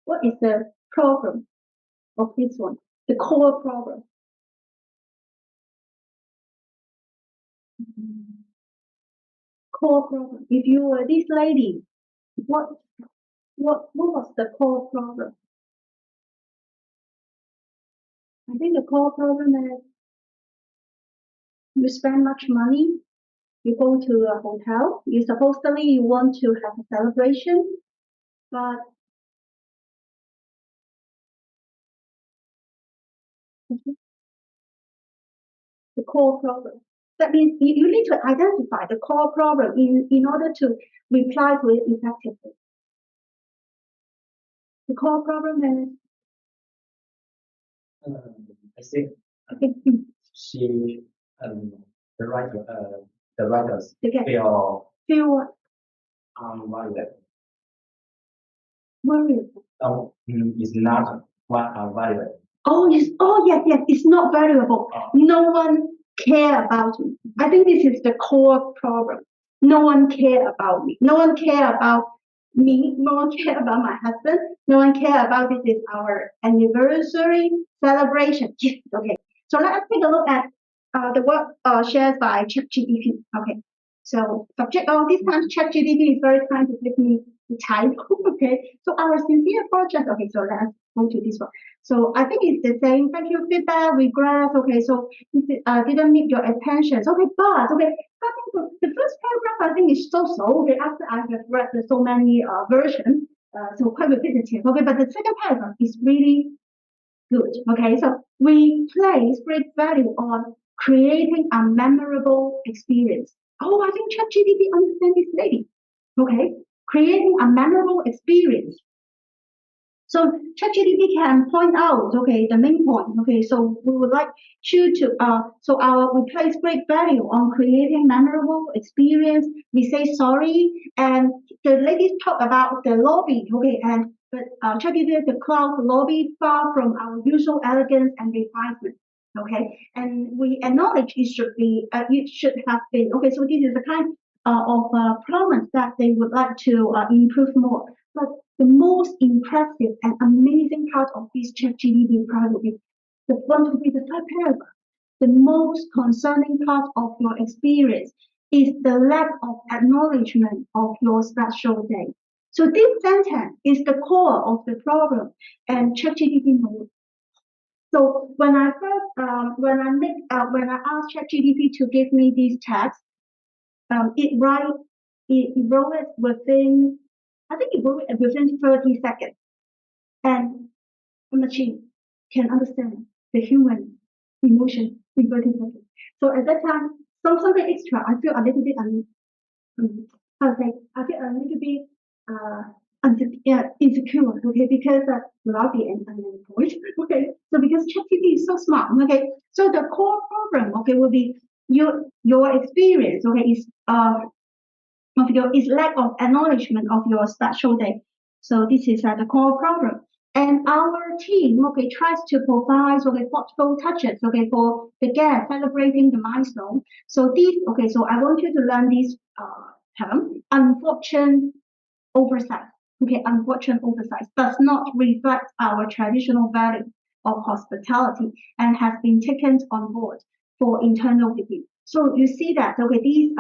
What is the problem of this one? The core problem. Core problem. If you were this lady, what what was the core problem? I think the core problem is you spend much money, you go to a hotel, you supposedly you want to have a celebration, but the core problem. That means you need to identify the core problem in order to reply to it effectively. The core problem is I think I think she the writer the writers they get feel worried. worried. It's not what valid. Yes, it's not valuable. No one care about me. I think this is the core problem. No one care about me. No one care about me. No one care about my husband. No one care about this is our anniversary celebration. Yes, okay. So let us take a look at the work shared by ChatGPT. Okay. So subject this time ChatGPT is very kind to give me the title. Okay. So our sincere project. Okay. So let's go to this one. So I think it's the same. Thank you, feedback, regret. Okay, so this didn't meet your attention. Okay, but okay, starting from the first paragraph, I think is so. Okay, after I have read so many versions, so quite repetitive. Okay, but the second paragraph is really good. Okay, so we place great value on creating a memorable experience. Oh, I think ChatGPT understands this lady. Okay, creating a memorable experience. So ChatGPT can point out, okay, the main point. Okay, so we would like you to, we place great value on creating memorable experience. We say sorry, and the ladies talk about the lobby. Okay, and but ChatGPT the cloud lobby far from our usual elegance and refinement. Okay, and we acknowledge it should have been. Okay, so this is the kind of problems that they would like to improve more. But the most impressive and amazing part of this ChatGPT probably, the one to be the third paragraph. The most concerning part of your experience is the lack of acknowledgement of your special day. So this sentence is the core of the problem, and ChatGPT knows. So when I first, when I asked ChatGPT to give me these text, it wrote it within, I think it wrote it within 30 seconds, and a machine can understand the human emotion in 30 seconds. So at that time, something extra, I feel a little bit how to say, I feel a little bit insecure, okay, because lobby and unemployed, okay. So because ChatGPT is so smart, okay. So the core problem, okay, will be your experience, okay, is lack of acknowledgement of your special day. So this is the core problem. And our team, okay, tries to provide, okay, thoughtful touches, okay, for the guest celebrating the milestone. So this, okay, so I want you to learn this term, unfortunate oversight. Okay, unfortunate oversight does not reflect our traditional value of hospitality and has been taken on board for internal review. So you see that, okay, these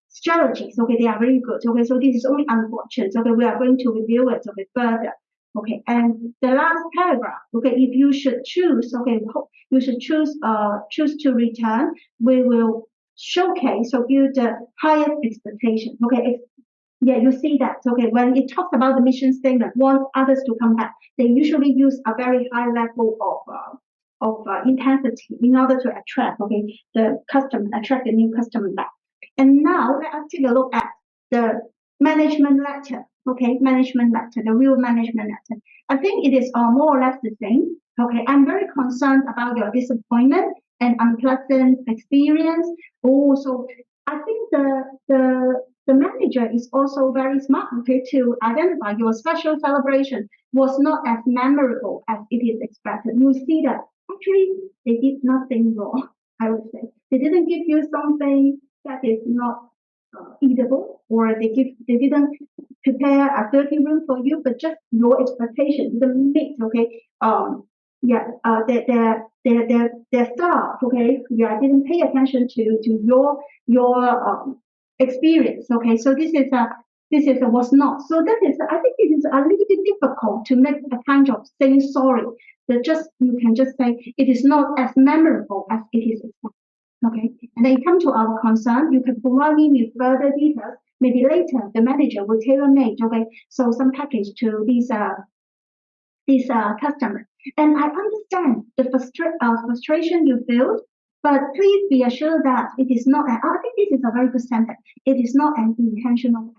strategies, okay, they are very good. Okay, so this is only unfortunate. Okay, we are going to review it okay further. Okay, and the last paragraph, okay, if you should choose, okay, you should choose to return, we will showcase so you the highest expectation. Okay, yeah, you see that. Okay, when it talks about the mission statement, want others to come back, they usually use a very high level of intensity in order to attract, okay, the customer, attract the new customer back. And now let us take a look at the management letter. Okay, management letter, the real management letter. I think it is more or less the same. Okay, I'm very concerned about your disappointment and unpleasant experience. Also, I think the manager is also very smart, okay, to identify your special celebration was not as memorable as it is expected. You see that actually they did nothing wrong, I would say. They didn't give you something that is not eatable, or they didn't prepare a dirty room for you, but just your expectation didn't meet, okay. Yeah, their staff, okay, yeah, didn't pay attention to your experience. Okay, so this is a was not. So that is, I think it is a little bit difficult to make a kind of saying sorry. That just you can just say it is not as memorable as it is expected. Okay, and then come to our concern. You can provide me with further details. Maybe later the manager will tailor make. Okay, so some package to these customers. And I understand the frustration you feel, but please be assured that it is not. I think this is a very good sentence. It is not an intentional.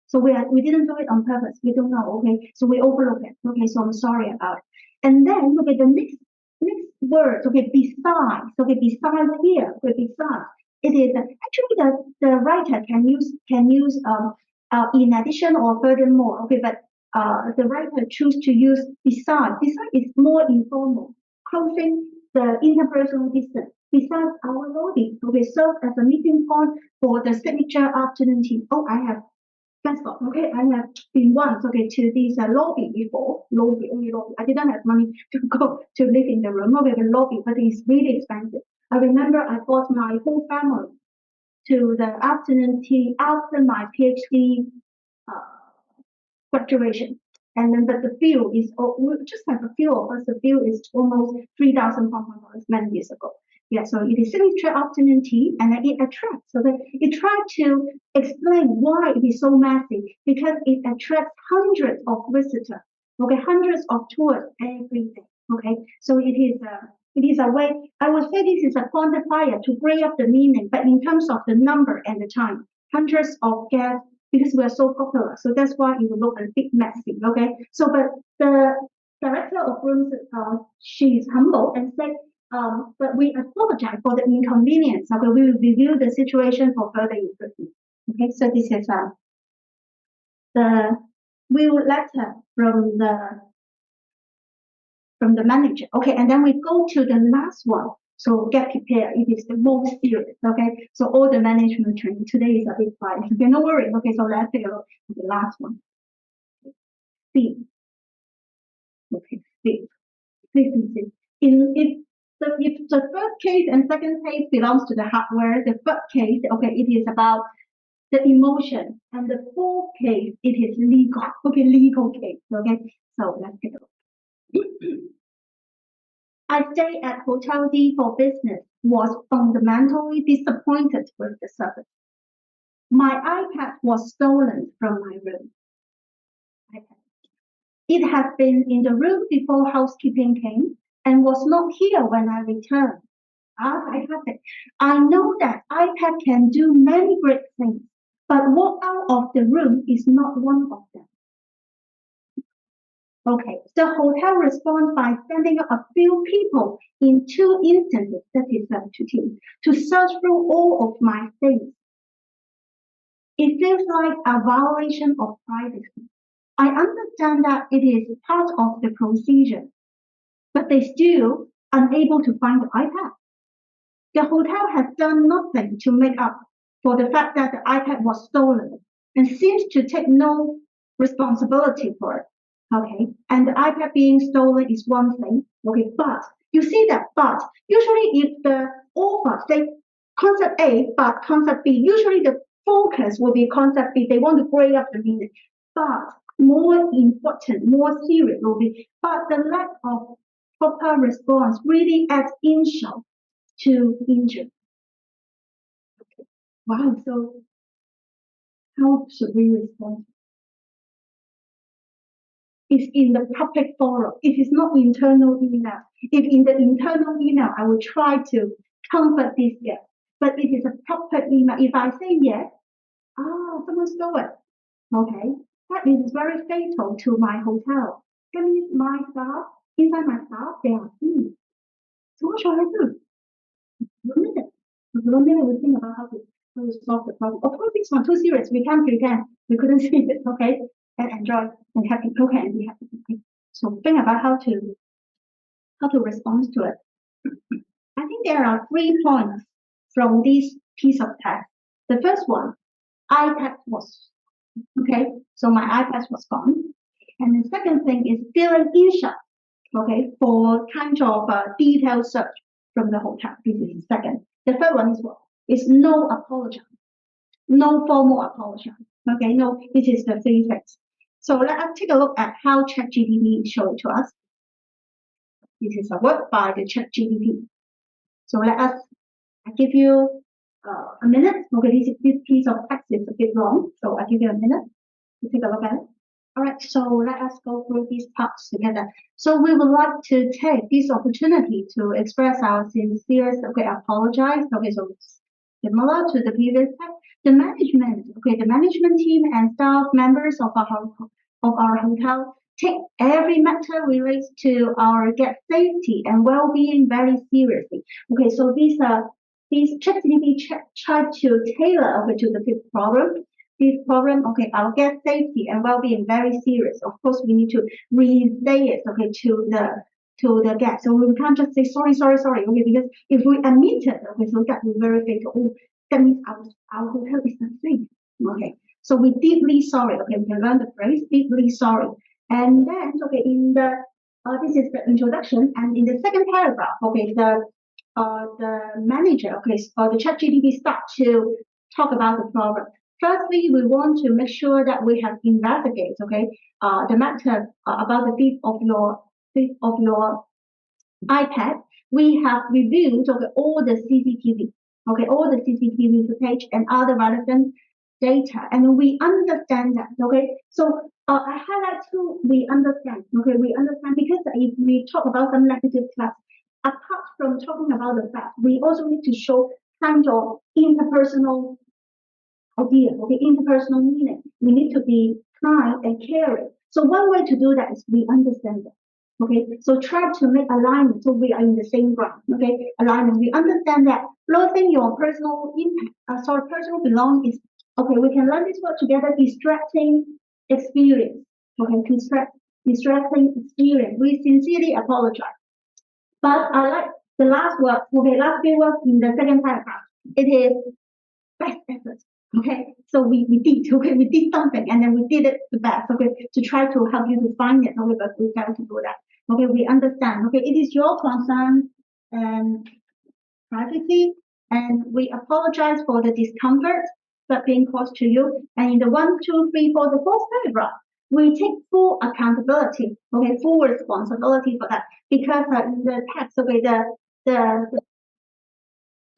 So we didn't do it on purpose. We don't know. Okay, so we overlook it. Okay, so I'm sorry about it. And then look at the next word. Okay, besides. Okay, besides here. Okay, besides. It is actually the writer can use in addition or furthermore. Okay, but the writer choose to use besides. Besides is more informal, closing the interpersonal distance. Besides our lobby, okay, serve as a meeting point for the signature afternoon tea. Oh, I have transport. Okay, I have been once okay to this lobby before. Only lobby. I didn't have money to go to live in the room. Okay, the lobby, but it's really expensive. I remember I brought my whole family to the afternoon tea after my PhD graduation. And then, but the bill is we just have a few of us. The bill is almost $3,500 many years ago. Yeah, so it is signature afternoon tea, and then it attracts. So it tried to explain why it is so messy because it attracts hundreds of visitors. Okay, hundreds of tours every day. Okay, so it is a way. I would say this is a quantifier to bring up the meaning, but in terms of the number and the time, hundreds of guests because we are so popular. So that's why it will look a bit messy. Okay. So, but the director of rooms, she is humble and said, but we apologize for the inconvenience. Okay, we will review the situation for further improvement. Okay, so this is the will letter from the manager. Okay, and then we go to the last one. So get prepared. It is the most serious. Okay, so all the management training today is a bit quiet. Okay, no worry. Okay, so let's take a look at the last one. fifth. Okay, fifth. So if the first case and second case belongs to the hardware, the third case, okay, it is about the emotion, and the fourth case, it is legal. Okay, legal case. Okay, so let's take a look. I stayed at Hotel D for business, was fundamentally disappointed with the service. My iPad was stolen from my room. It had been in the room before housekeeping came and was not here when I returned. I have it. I know that iPad can do many great things, but walk out of the room is not one of them. Okay, the hotel responds by sending a few people in 2 instances, that is 2 to search through all of my things. It feels like a violation of privacy. I understand that it is part of the procedure, but they still unable to find the iPad. The hotel has done nothing to make up for the fact that the iPad was stolen and seems to take no responsibility for it. Okay, and the iPad being stolen is one thing. Okay, but you see that, but usually if the author say concept A but concept B, usually the focus will be concept B. They want to break up the meaning. But more important, more serious will be, but the lack of proper response really adds insult to injury. Okay. Wow, so how should we respond? It's in the public forum. It is not internal email. If in the internal email, I will try to comfort this guest. But it is a proper email. If I say yes, someone stole it. Okay, that is very fatal to my hotel. That means my staff, inside my staff, they are thieves. So what shall I do? 1 minute. 1 minute we think about how to solve the problem. Of course, this one too serious. We can't pretend we couldn't see it. Okay, and enjoy and happy. Okay, and be happy. Okay. So think about how to respond to it. I think there are 3 points from this piece of text. The first one, iPad was okay. So my iPad was gone. And the second thing is feeling insult. Okay, for kind of a detailed search from the hotel. This is the second. The third one is what? Is no apology. No formal apology. Okay, no, this is the 3 things. So let us take a look at how ChatGPT showed to us. This is a work by the ChatGPT. So I give you a minute. Okay, this piece of text is a bit long, so I give you a minute to take a look at it. All right, so let us go through these parts together. So we would like to take this opportunity to express our sincere apologize. Okay, so similar to the previous text, the management team and staff members of our hotel take every matter relates to our guest safety and well-being very seriously. Okay, so these ChatGPT try to tailor to the fifth problem. This problem, okay, our guest safety and well-being very serious. Of course, we need to re-say it, okay, to the guest. So we can't just say sorry, okay, because if we admit it, okay, so that will be very fatal. Oh, that means our hotel is not safe. Okay, so we deeply sorry. Okay, we can learn the phrase deeply sorry. And then, okay, in the this is the introduction, and in the second paragraph, okay, the manager, okay, or the ChatGPT start to talk about the problem. Firstly, we want to make sure that we have investigated, okay, the matter about the thief of your iPad. We have reviewed, okay, all the CCTV, okay, all the CCTV footage and other relevant data, and we understand that, okay. So I highlight too, we understand, okay, we understand, because if we talk about some negative text, apart from talking about the fact, we also need to show kind of interpersonal idea, okay, interpersonal meaning. We need to be kind and caring. So one way to do that is we understand that. Okay, so try to make alignment so we are in the same ground. Okay, alignment. We understand that losing your personal impact, personal belonging is okay. We can learn this word together. Distracting experience. Okay, distracting experience. We sincerely apologize. But I like the last word. Okay, last few words in the second paragraph. It is best effort. Okay, so we did, okay, we did something and then we did it the best, okay, to try to help you to find it, okay, but we failed to do that. Okay, we understand, okay, it is your concern and privacy, and we apologize for the discomfort that being caused to you. And in the 1, 2, 3, 4, the fourth paragraph, we take full accountability, okay, full responsibility for that, because in the text, okay, the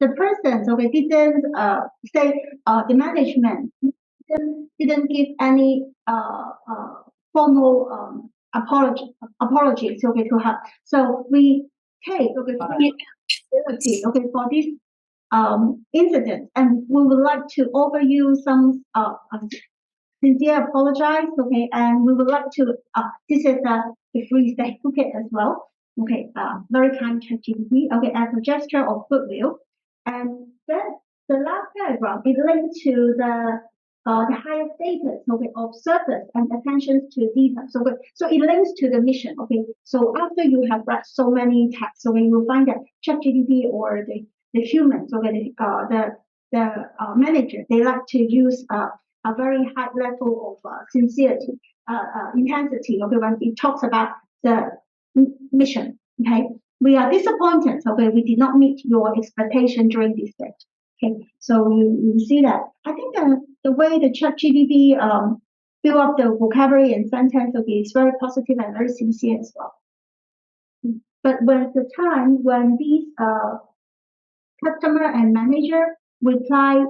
the persons, okay, didn't say the management didn't give any formal apologies, okay, to her. So we take, okay, responsibility, okay, for this incident, and we would like to offer you some sincere apologize, okay, and we would like to this is a free certificate as well, okay, very kind ChatGPT, okay, as a gesture of goodwill, and then the last paragraph is linked to the higher status, okay, of service and attention to detail. So it links to the mission, okay. So after you have read so many texts, okay, you'll find that ChatGPT or the humans, okay, the manager, they like to use a very high level of sincerity, intensity, okay, when it talks about the mission, okay. We are disappointed, okay, we did not meet your expectation during this stage. Okay, so you see that. I think the way the ChatGPT build up the vocabulary and sentence, okay, is very positive and very sincere as well. But when the time when these customer and manager reply,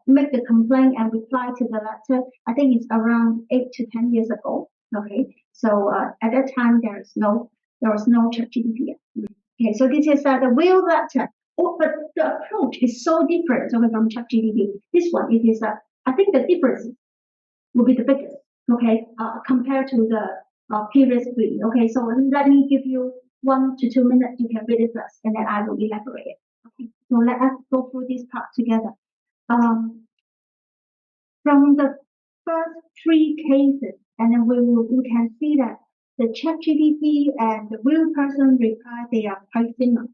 make the complaint and reply to the letter, I think it's around 8 to 10 years ago. Okay, so at that time there was no ChatGPT. Okay, so this is the real letter. Oh, but the approach is so different, okay, from ChatGPT. This one, it is I think the difference will be the biggest, okay, compared to the previous breed. Okay, so let me give you 1 to 2 minutes. You can read it first, and then I will elaborate it. Okay, so let us go through this part together. From the first 3 cases, and then we can see that the ChatGPT and the real person reply, they are quite similar.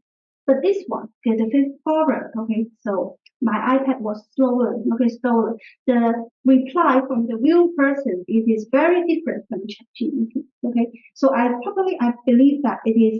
But this one, okay, the fifth forward, okay, so my iPad was slower, okay, slower. The reply from the real person, it is very different from ChatGPT, okay. So I believe that it is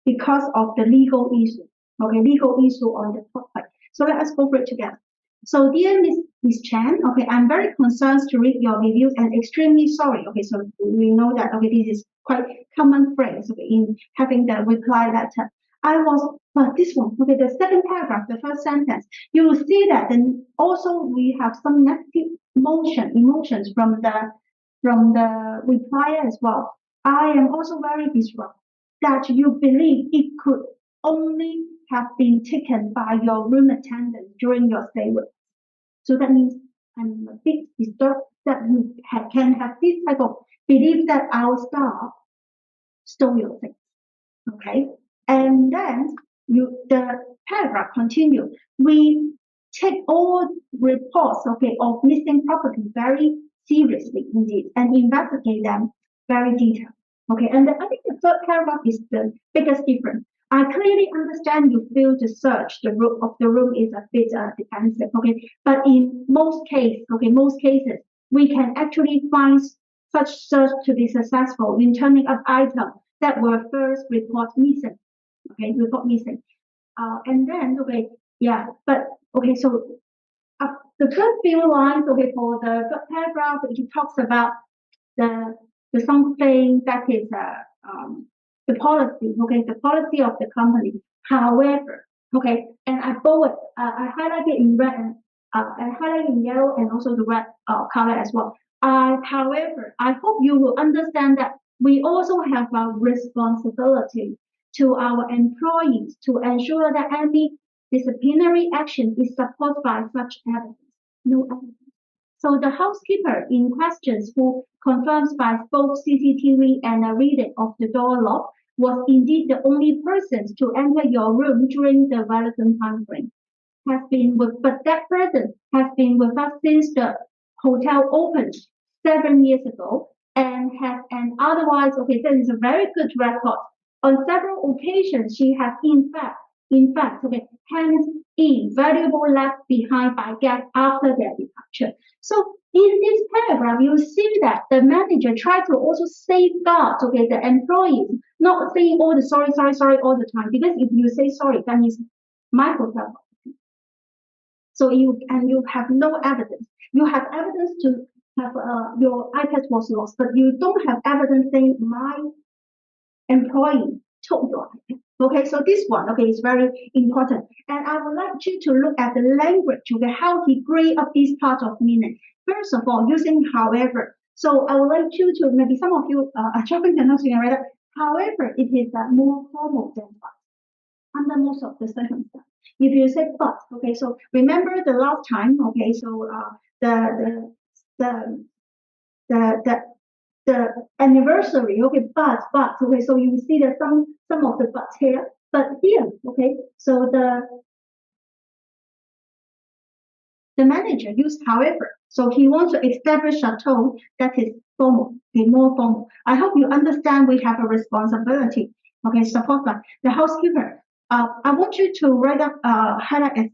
because of the legal issue, okay, legal issue on the topic. So let us go through it together. So dear Miss Chan, okay, I'm very concerned to read your reviews and extremely sorry. Okay, so we know that, okay, this is quite common phrase, okay, in having the reply letter. I was, this one, okay, the second paragraph, the first sentence, you will see that then also we have some negative emotions from the reply as well. I am also very distraught that you believe it could only have been taken by your room attendant during your stay with. So that means I'm a bit disturbed that you can have this type of belief that our staff stole your things. Okay, and then the paragraph continue. We take all reports, okay, of missing property very seriously indeed and investigate them very detailed. Okay, and I think the third paragraph is the biggest difference. I clearly understand you feel the search the room of the room is a bit defensive, okay, but in most cases, we can actually find such search to be successful in turning up items that were first report missing. Okay, report missing. And then, okay, yeah, but okay, so the first few lines, okay, for the third paragraph, it talks about the something that is the policy, okay, the policy of the company. However, okay, and I highlighted in red and I highlighted in yellow and also the red color as well. However, I hope you will understand that we also have a responsibility to our employees to ensure that any disciplinary action is supported by such evidence. No evidence. So the housekeeper in questions who confirms by both CCTV and a reading of the door lock was indeed the only person to enter your room during the relevant time frame. But that person has been with us since the hotel opened 7 years ago and has an otherwise, okay, that is a very good record. On several occasions, she has in fact in fact, okay, hands in valuable left behind by guests after their departure. So in this paragraph, you see that the manager tried to also safeguard, okay, the employees, not saying all the sorry all the time. Because if you say sorry, that means my hotel. So you have no evidence. You have evidence to have your iPad was lost, but you don't have evidence saying my employee took your iPad. Okay, so this one, okay, is very important. And I would like you to look at the language, okay, how he break up this part of meaning. First of all, using however. So I would like you to, maybe some of you are dropping the notes in already. However, it is more formal than but under most of the circumstances. If you say but, okay, so remember the last time, okay, so the the the the anniversary, okay, but, okay, so you see that some of the buts here, but here, okay, so the manager used however, so he wants to establish a tone that is formal, be more formal. I hope you understand we have a responsibility, okay, support by the housekeeper. I want you to write up, highlight as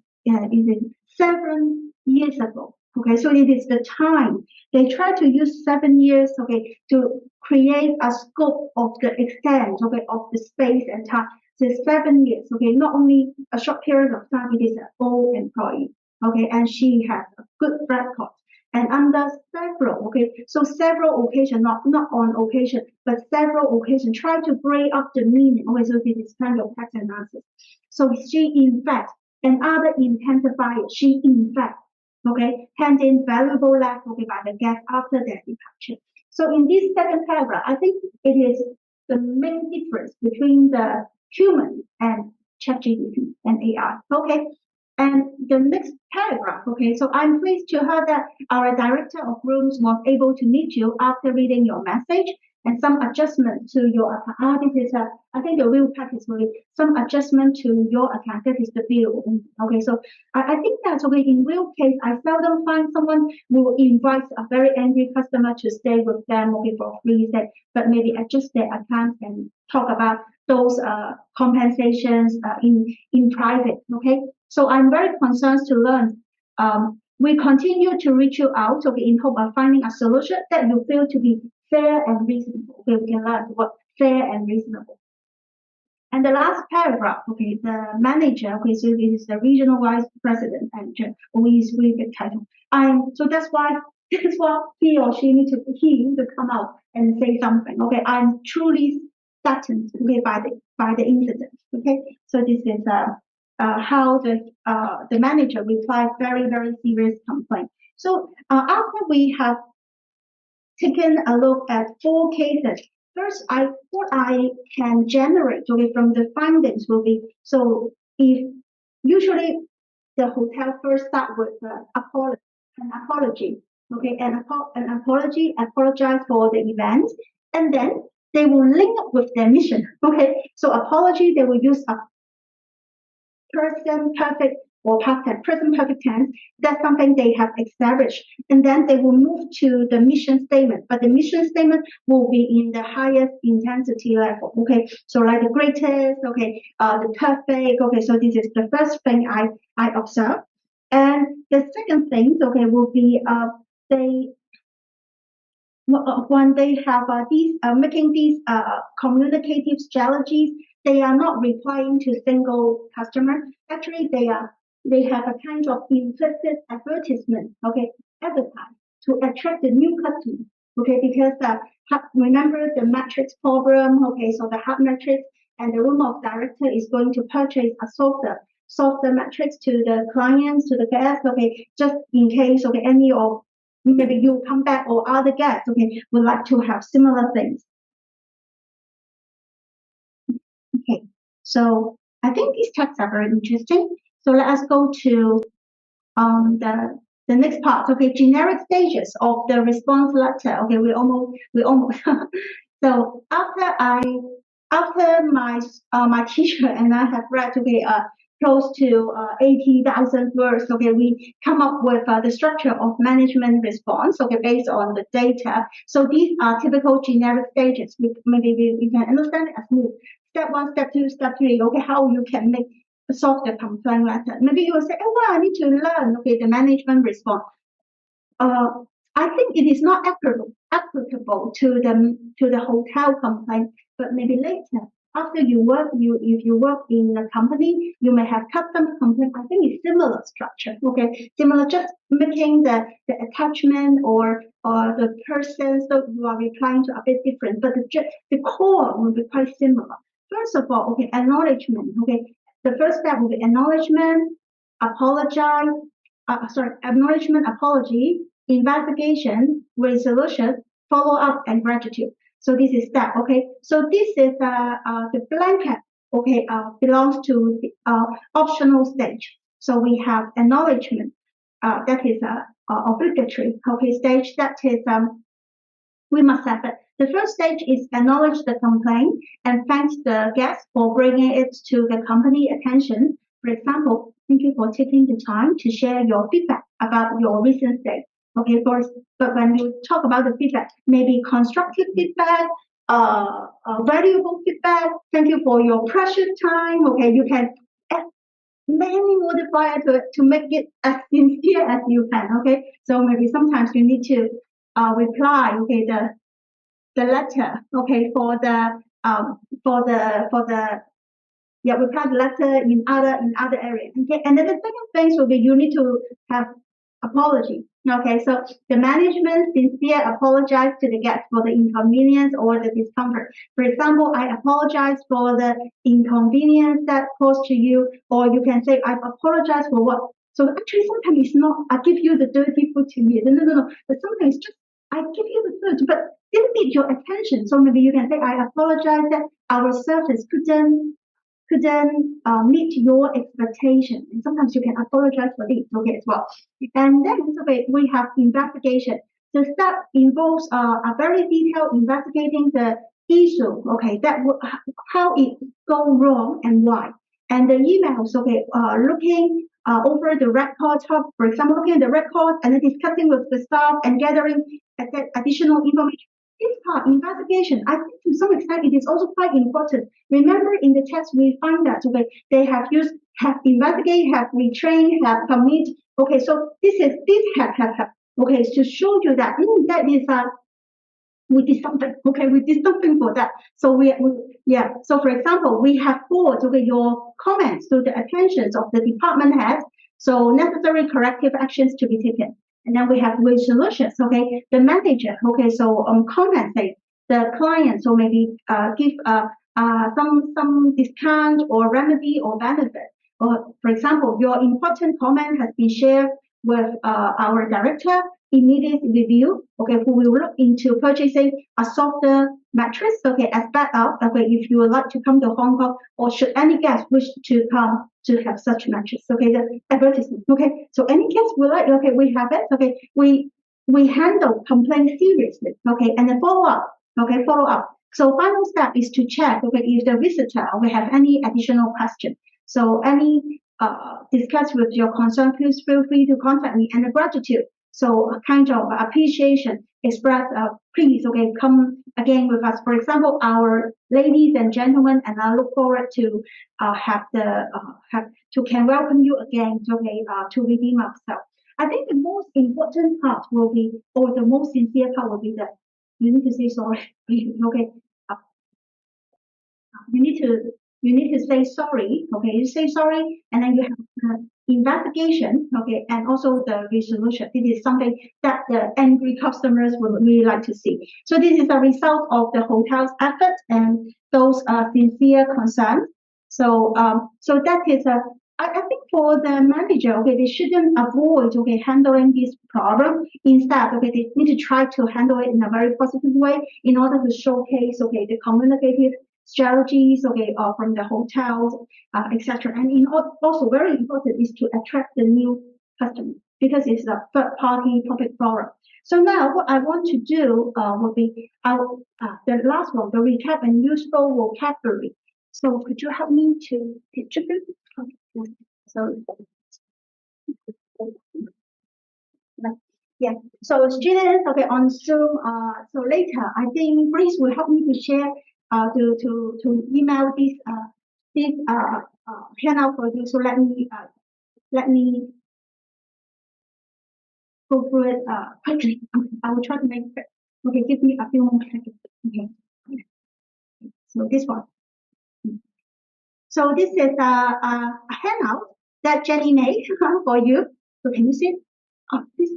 is it 7 years ago, okay, so it is the time. They try to use 7 years, okay, to create a scope of the extent, okay, of the space and time. So 7 years, okay, not only a short period of time, it is an old employee, okay, and she has a good record. And under several, okay, so several occasions, not on occasion, but several occasions, try to break up the meaning. Okay, so this is kind of text analysis. So she in fact, and other intensifier, she in fact, okay, hand in valuable left, okay, by the guest after their departure. So in this second paragraph, I think it is the main difference between the human and ChatGPT and AI. Okay, and the next paragraph, okay, so I'm pleased to hear that our director of rooms was able to meet you after reading your message and some adjustment to your account. This is, I think the real package will be some adjustment to your account. That is the bill. Okay, so I think that, okay, in real case, I seldom find someone who invites a very angry customer to stay with them, okay, for 3 days, but maybe adjust their account and talk about those compensations in private, okay? So I'm very concerned to learn. We continue to reach you out, okay, in hope of finding a solution that you feel to be fair and reasonable. Okay, we can learn what fair and reasonable. And the last paragraph, okay, the manager, okay, so it is the regional vice president and always really good title. So that's why he or she need to come out and say something. Okay, I'm truly saddened, okay, by the incident. Okay, so this is how the manager replied very serious complaint. So after we have taken a look at 4 cases, first what I can generate, okay, from the findings will be, so if usually the hotel first start with an apology, okay, an apology, apologize for the event, and then they will link up with their mission. Okay, so apology, they will use a present perfect or past tense, present perfect tense. That's something they have established. And then they will move to the mission statement, but the mission statement will be in the highest intensity level. Okay, so like the greatest, okay, the perfect. Okay, so this is the first thing I observe. And the second thing, okay, will be when they have these making these communicative strategies, they are not replying to single customer. Actually, they have a kind of implicit advertisement, okay, advertise to attract the new customer, okay, because remember the matrix problem, okay, so the hard matrix and the room of director is going to purchase a software matrix to the clients, to the guests, okay, just in case, okay, any of maybe you come back or other guests, okay, would like to have similar things. Okay, so I think these texts are very interesting. So let us go to the next part. Okay, generic stages of the response letter. Okay, we almost. So after my teacher and I have read, okay, close to 80,000 words. Okay, we come up with the structure of management response. Okay, based on the data. So these are typical generic stages. Maybe we can understand it as move. Step 1, step 2, step 3. Okay, how you can make solve the complaint letter. Maybe you will say, oh, well, I need to learn, okay, the management response. I think it is not applicable to the hotel complaint, but maybe later after you work, if you work in a company, you may have customer complaint. I think it's similar structure, okay, similar, just making the attachment or the person, so you are replying to a bit different, but the core will be quite similar. First of all, okay, acknowledgement, okay, the first step will be acknowledgement, apologize, acknowledgement, apology, investigation, resolution, follow up, and gratitude. So this is that. Okay. So this is the blanket. Okay. Belongs to the optional stage. So we have acknowledgement. That is obligatory. Okay. Stage that is we must have it. The first stage is acknowledge the complaint and thanks the guest for bringing it to the company attention. For example, thank you for taking the time to share your feedback about your recent stay. Okay, but when you talk about the feedback, maybe constructive feedback, valuable feedback. Thank you for your precious time. Okay, you can add many modifiers to make it as sincere as you can. Okay, so maybe sometimes you need to reply. Okay, the letter. Okay, for the reply the letter in other areas. Okay, and then the second phase will be you need to have apology. Okay, so the management sincere apologize to the guest for the inconvenience or the discomfort. For example, I apologize for the inconvenience that caused to you, or you can say I apologize for what. So actually, sometimes it's not I give you the dirty food to eat. No. But sometimes just I give you the food, but didn't need your attention. So maybe you can say I apologize that our service couldn't meet your expectation. And sometimes you can apologize for this, okay, as well. And then okay, we have investigation. The step involves a very detailed investigating the issue, okay, how it go wrong and why. And the emails, okay, looking over the records, for example, looking at the records and then discussing with the staff and gathering additional information. This part, investigation, I think to some extent it is also quite important. Remember in the text we find that okay, they have investigated, have retrained, have commit. Okay, so this have. Okay, to show you that that is we did something. Okay, we did something for that. So So for example, we have brought okay your comments to the attentions of the department head. So necessary corrective actions to be taken. And then we have resolutions. Okay, the manager. Okay, so compensate the client. So maybe give some discount or remedy or benefit. Or for example, your important comment has been shared with our director. Immediate review. Okay, who will look into purchasing a softer mattress. Okay, as backup. Okay, if you would like to come to Hong Kong, or should any guest wish to come to have such mattress. Okay, the advertisement. Okay, so any guest would like. Okay, we have it. Okay, we handle complaint seriously. Okay, and then follow up. Okay, follow up. So final step is to check. Okay, if the visitor will have any additional question. So any discuss with your concern, please feel free to contact me. And the gratitude. So a kind of appreciation express, please, okay, come again with us. For example, our ladies and gentlemen, and I look forward to can welcome you again, okay, to redeem ourselves. I think the most important part will be, or the most sincere part will be that you need to say sorry, okay. You need to say sorry, okay. You say sorry, and then you have the investigation, okay, and also the resolution. This is something that the angry customers would really like to see. So this is a result of the hotel's effort and those sincere concerns. So so that is I think for the manager, okay, they shouldn't avoid okay handling this problem. Instead, okay, they need to try to handle it in a very positive way in order to showcase okay the communicative strategies, okay, from the hotels, etc. And also very important is to attract the new customers because it's a third-party public forum. So now what I want to do will be the last one, the recap and useful vocabulary. So could you help me to distribute? Okay. So yeah. So students, okay, on Zoom. So later, I think Grace will help me to share to email this this handout for you. So let me go through it quickly. I will try to make it. Okay, give me a few more seconds. Okay. So this one. So this is a handout that Jenny made for you. So can you see it? Oh, this.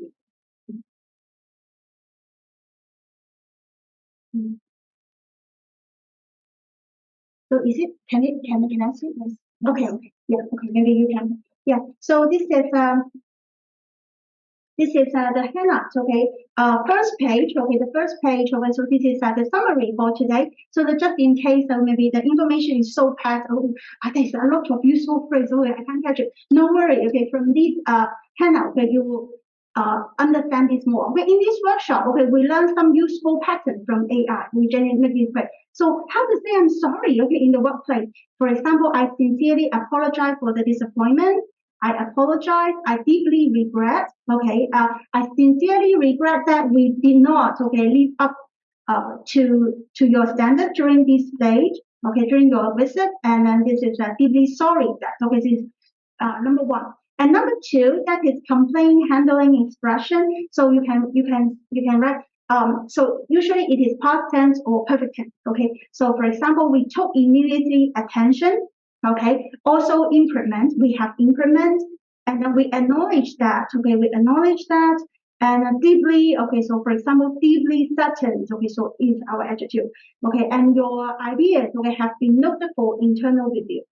So is it? Can I see it? Yes. Okay. Okay. Yeah. Okay. Maybe you can. Yeah. So this is the handout, okay? First page, okay, the first page, okay, so this is the summary for today. So that just in case, maybe the information is so packed, there's a lot of useful phrases, I can't catch it. No worry, okay, from this handout, okay, you will understand this more. Okay, in this workshop, okay, we learn some useful patterns from AI. We generally make it quick. So how to say I'm sorry, okay, in the workplace. For example, I sincerely apologize for the disappointment. I apologize. I deeply regret. Okay, I sincerely regret that we did not, okay, live up to your standard during this stage. Okay, during your visit, and then this is deeply sorry that. Okay, this is number one. And number two, that is complaint handling expression. So you can write. So usually it is past tense or perfect tense. Okay. So for example, we took immediately attention. Okay. Also implement. We have implement, and then we acknowledge that. Okay. We acknowledge that. And deeply, okay, so for example, deeply saddened, okay, so is our attitude, okay, and your ideas, okay, have been noted for internal review.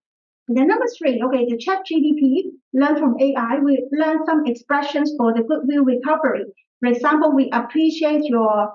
Then number three, okay, the chat GDP, learn from AI, we learn some expressions for the goodwill recovery. For example, we appreciate your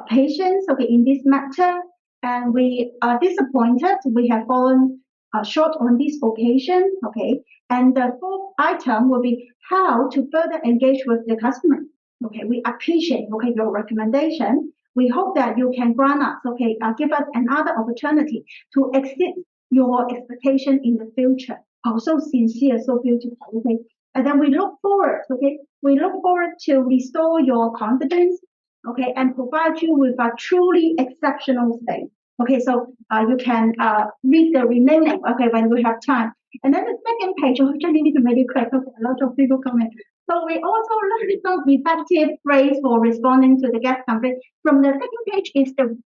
patience, okay, in this matter, and we are disappointed we have fallen short on this occasion, okay. And the fourth item will be how to further engage with the customer. Okay, we appreciate, okay, your recommendation. We hope that you can grant us, okay, give us another opportunity to exceed your expectation in the future. Oh, so sincere, so beautiful. Okay. And then we look forward, okay? We look forward to restore your confidence, okay, and provide you with a truly exceptional stay. Okay, so you can read the remaining, okay, when we have time. And then the second page, oh, just need to make it quick, okay, a lot of people comment. So we also learned some effective phrase for responding to the guest complaint. From the second page is the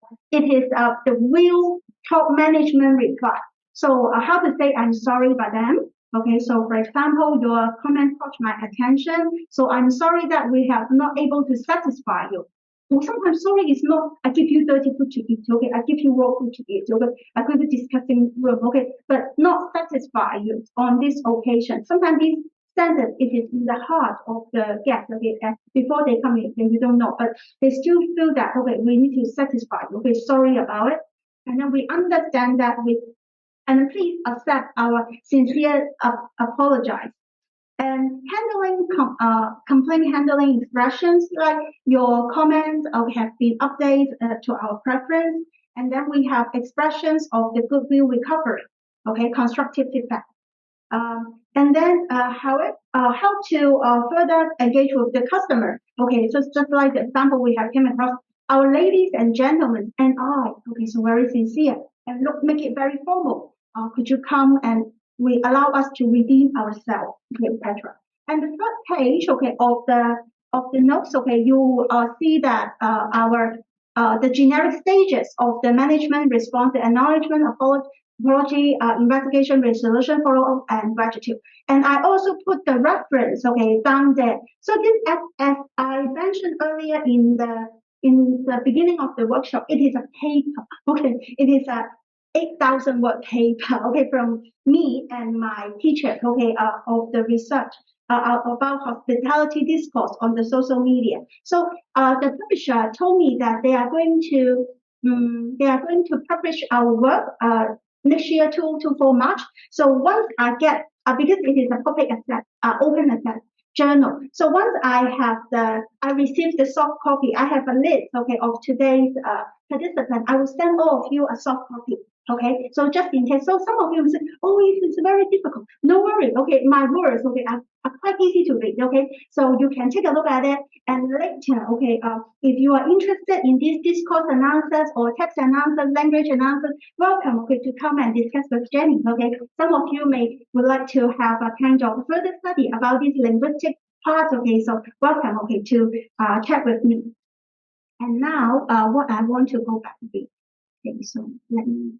real top management reply. So how to say I'm sorry by them. Okay, so for example, your comment caught my attention. So I'm sorry that we have not able to satisfy you. Well, sometimes sorry is not I give you dirty food to eat, okay, I give you raw food to eat, okay, I give you disgusting room, okay, but not satisfy you on this occasion. Sometimes this standard it is in the heart of the guest, okay, and before they come in, then you don't know, but they still feel that okay, we need to satisfy you, okay, sorry about it. And then we understand that and please accept our sincere apologize. And handling complaint handling expressions like your comments have been updated to our preference, and then we have expressions of the goodwill recovery, okay, constructive feedback. And then how to further engage with the customer. Okay, so just like the example we have came across, our ladies and gentlemen and I, okay, so very sincere and make it very formal. Could you come and we allow us to redeem ourselves, okay, etc. And the third page, okay, of the notes, okay, you see that our the generic stages of the management response, the acknowledgement, apology, investigation, resolution, follow-up, and gratitude. And I also put the reference, okay, down there. So this, as I mentioned earlier in the beginning of the workshop, it is a paper, okay, it is a 8,000 word paper, okay, from me and my teacher, okay, of the research about hospitality discourse on the social media. So the publisher told me that they are going to publish our work next year 2 to 4 March. So once I get because it is a public access, open access journal. So once I received the soft copy, I have a list, okay, of today's participant. I will send all of you a soft copy. Okay, so just in case, so some of you will say, oh, it's very difficult. No worry, okay, my words, okay, are quite easy to read, okay, so you can take a look at it, and later, okay, if you are interested in these discourse and answers or text and answers, language and answers, welcome, okay, to come and discuss with Jenny, okay. Some of you would like to have a kind of further study about this linguistic part, okay, so welcome, okay, to chat with me. And now, what I want to go back to, okay, so let me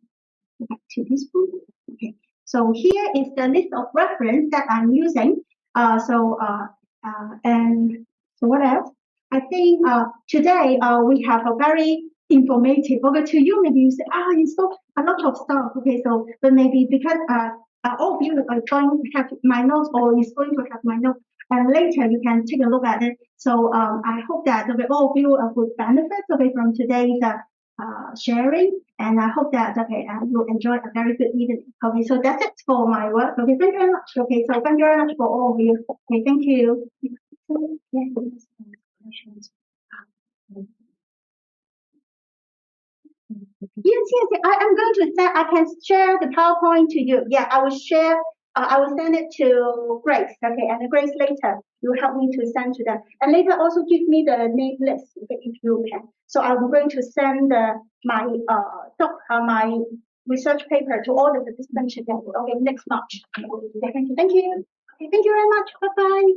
go back to this book. Okay, so here is the list of reference that I'm using. And so what else? I think today we have a very informative. Okay, to you maybe you say, you saw a lot of stuff. Okay, so but maybe because all of you are going to have my notes or is going to have my notes, and later you can take a look at it. So I hope that all of you will benefit from today's sharing, and I hope that you'll enjoy a very good evening. Okay, so that's it for my work. Okay, thank you very much. Okay, so thank you very much for all of you. Okay, thank you. Yes. I am going to send. I can share the PowerPoint to you. Yeah, I will share. I will send it to Grace. Okay, and Grace later you help me to send to them, and later also give me the name list, okay, if you can. So I'm going to send my research paper to all the participants together. Okay, next March. Okay, thank you. Okay, thank you very much. Bye bye.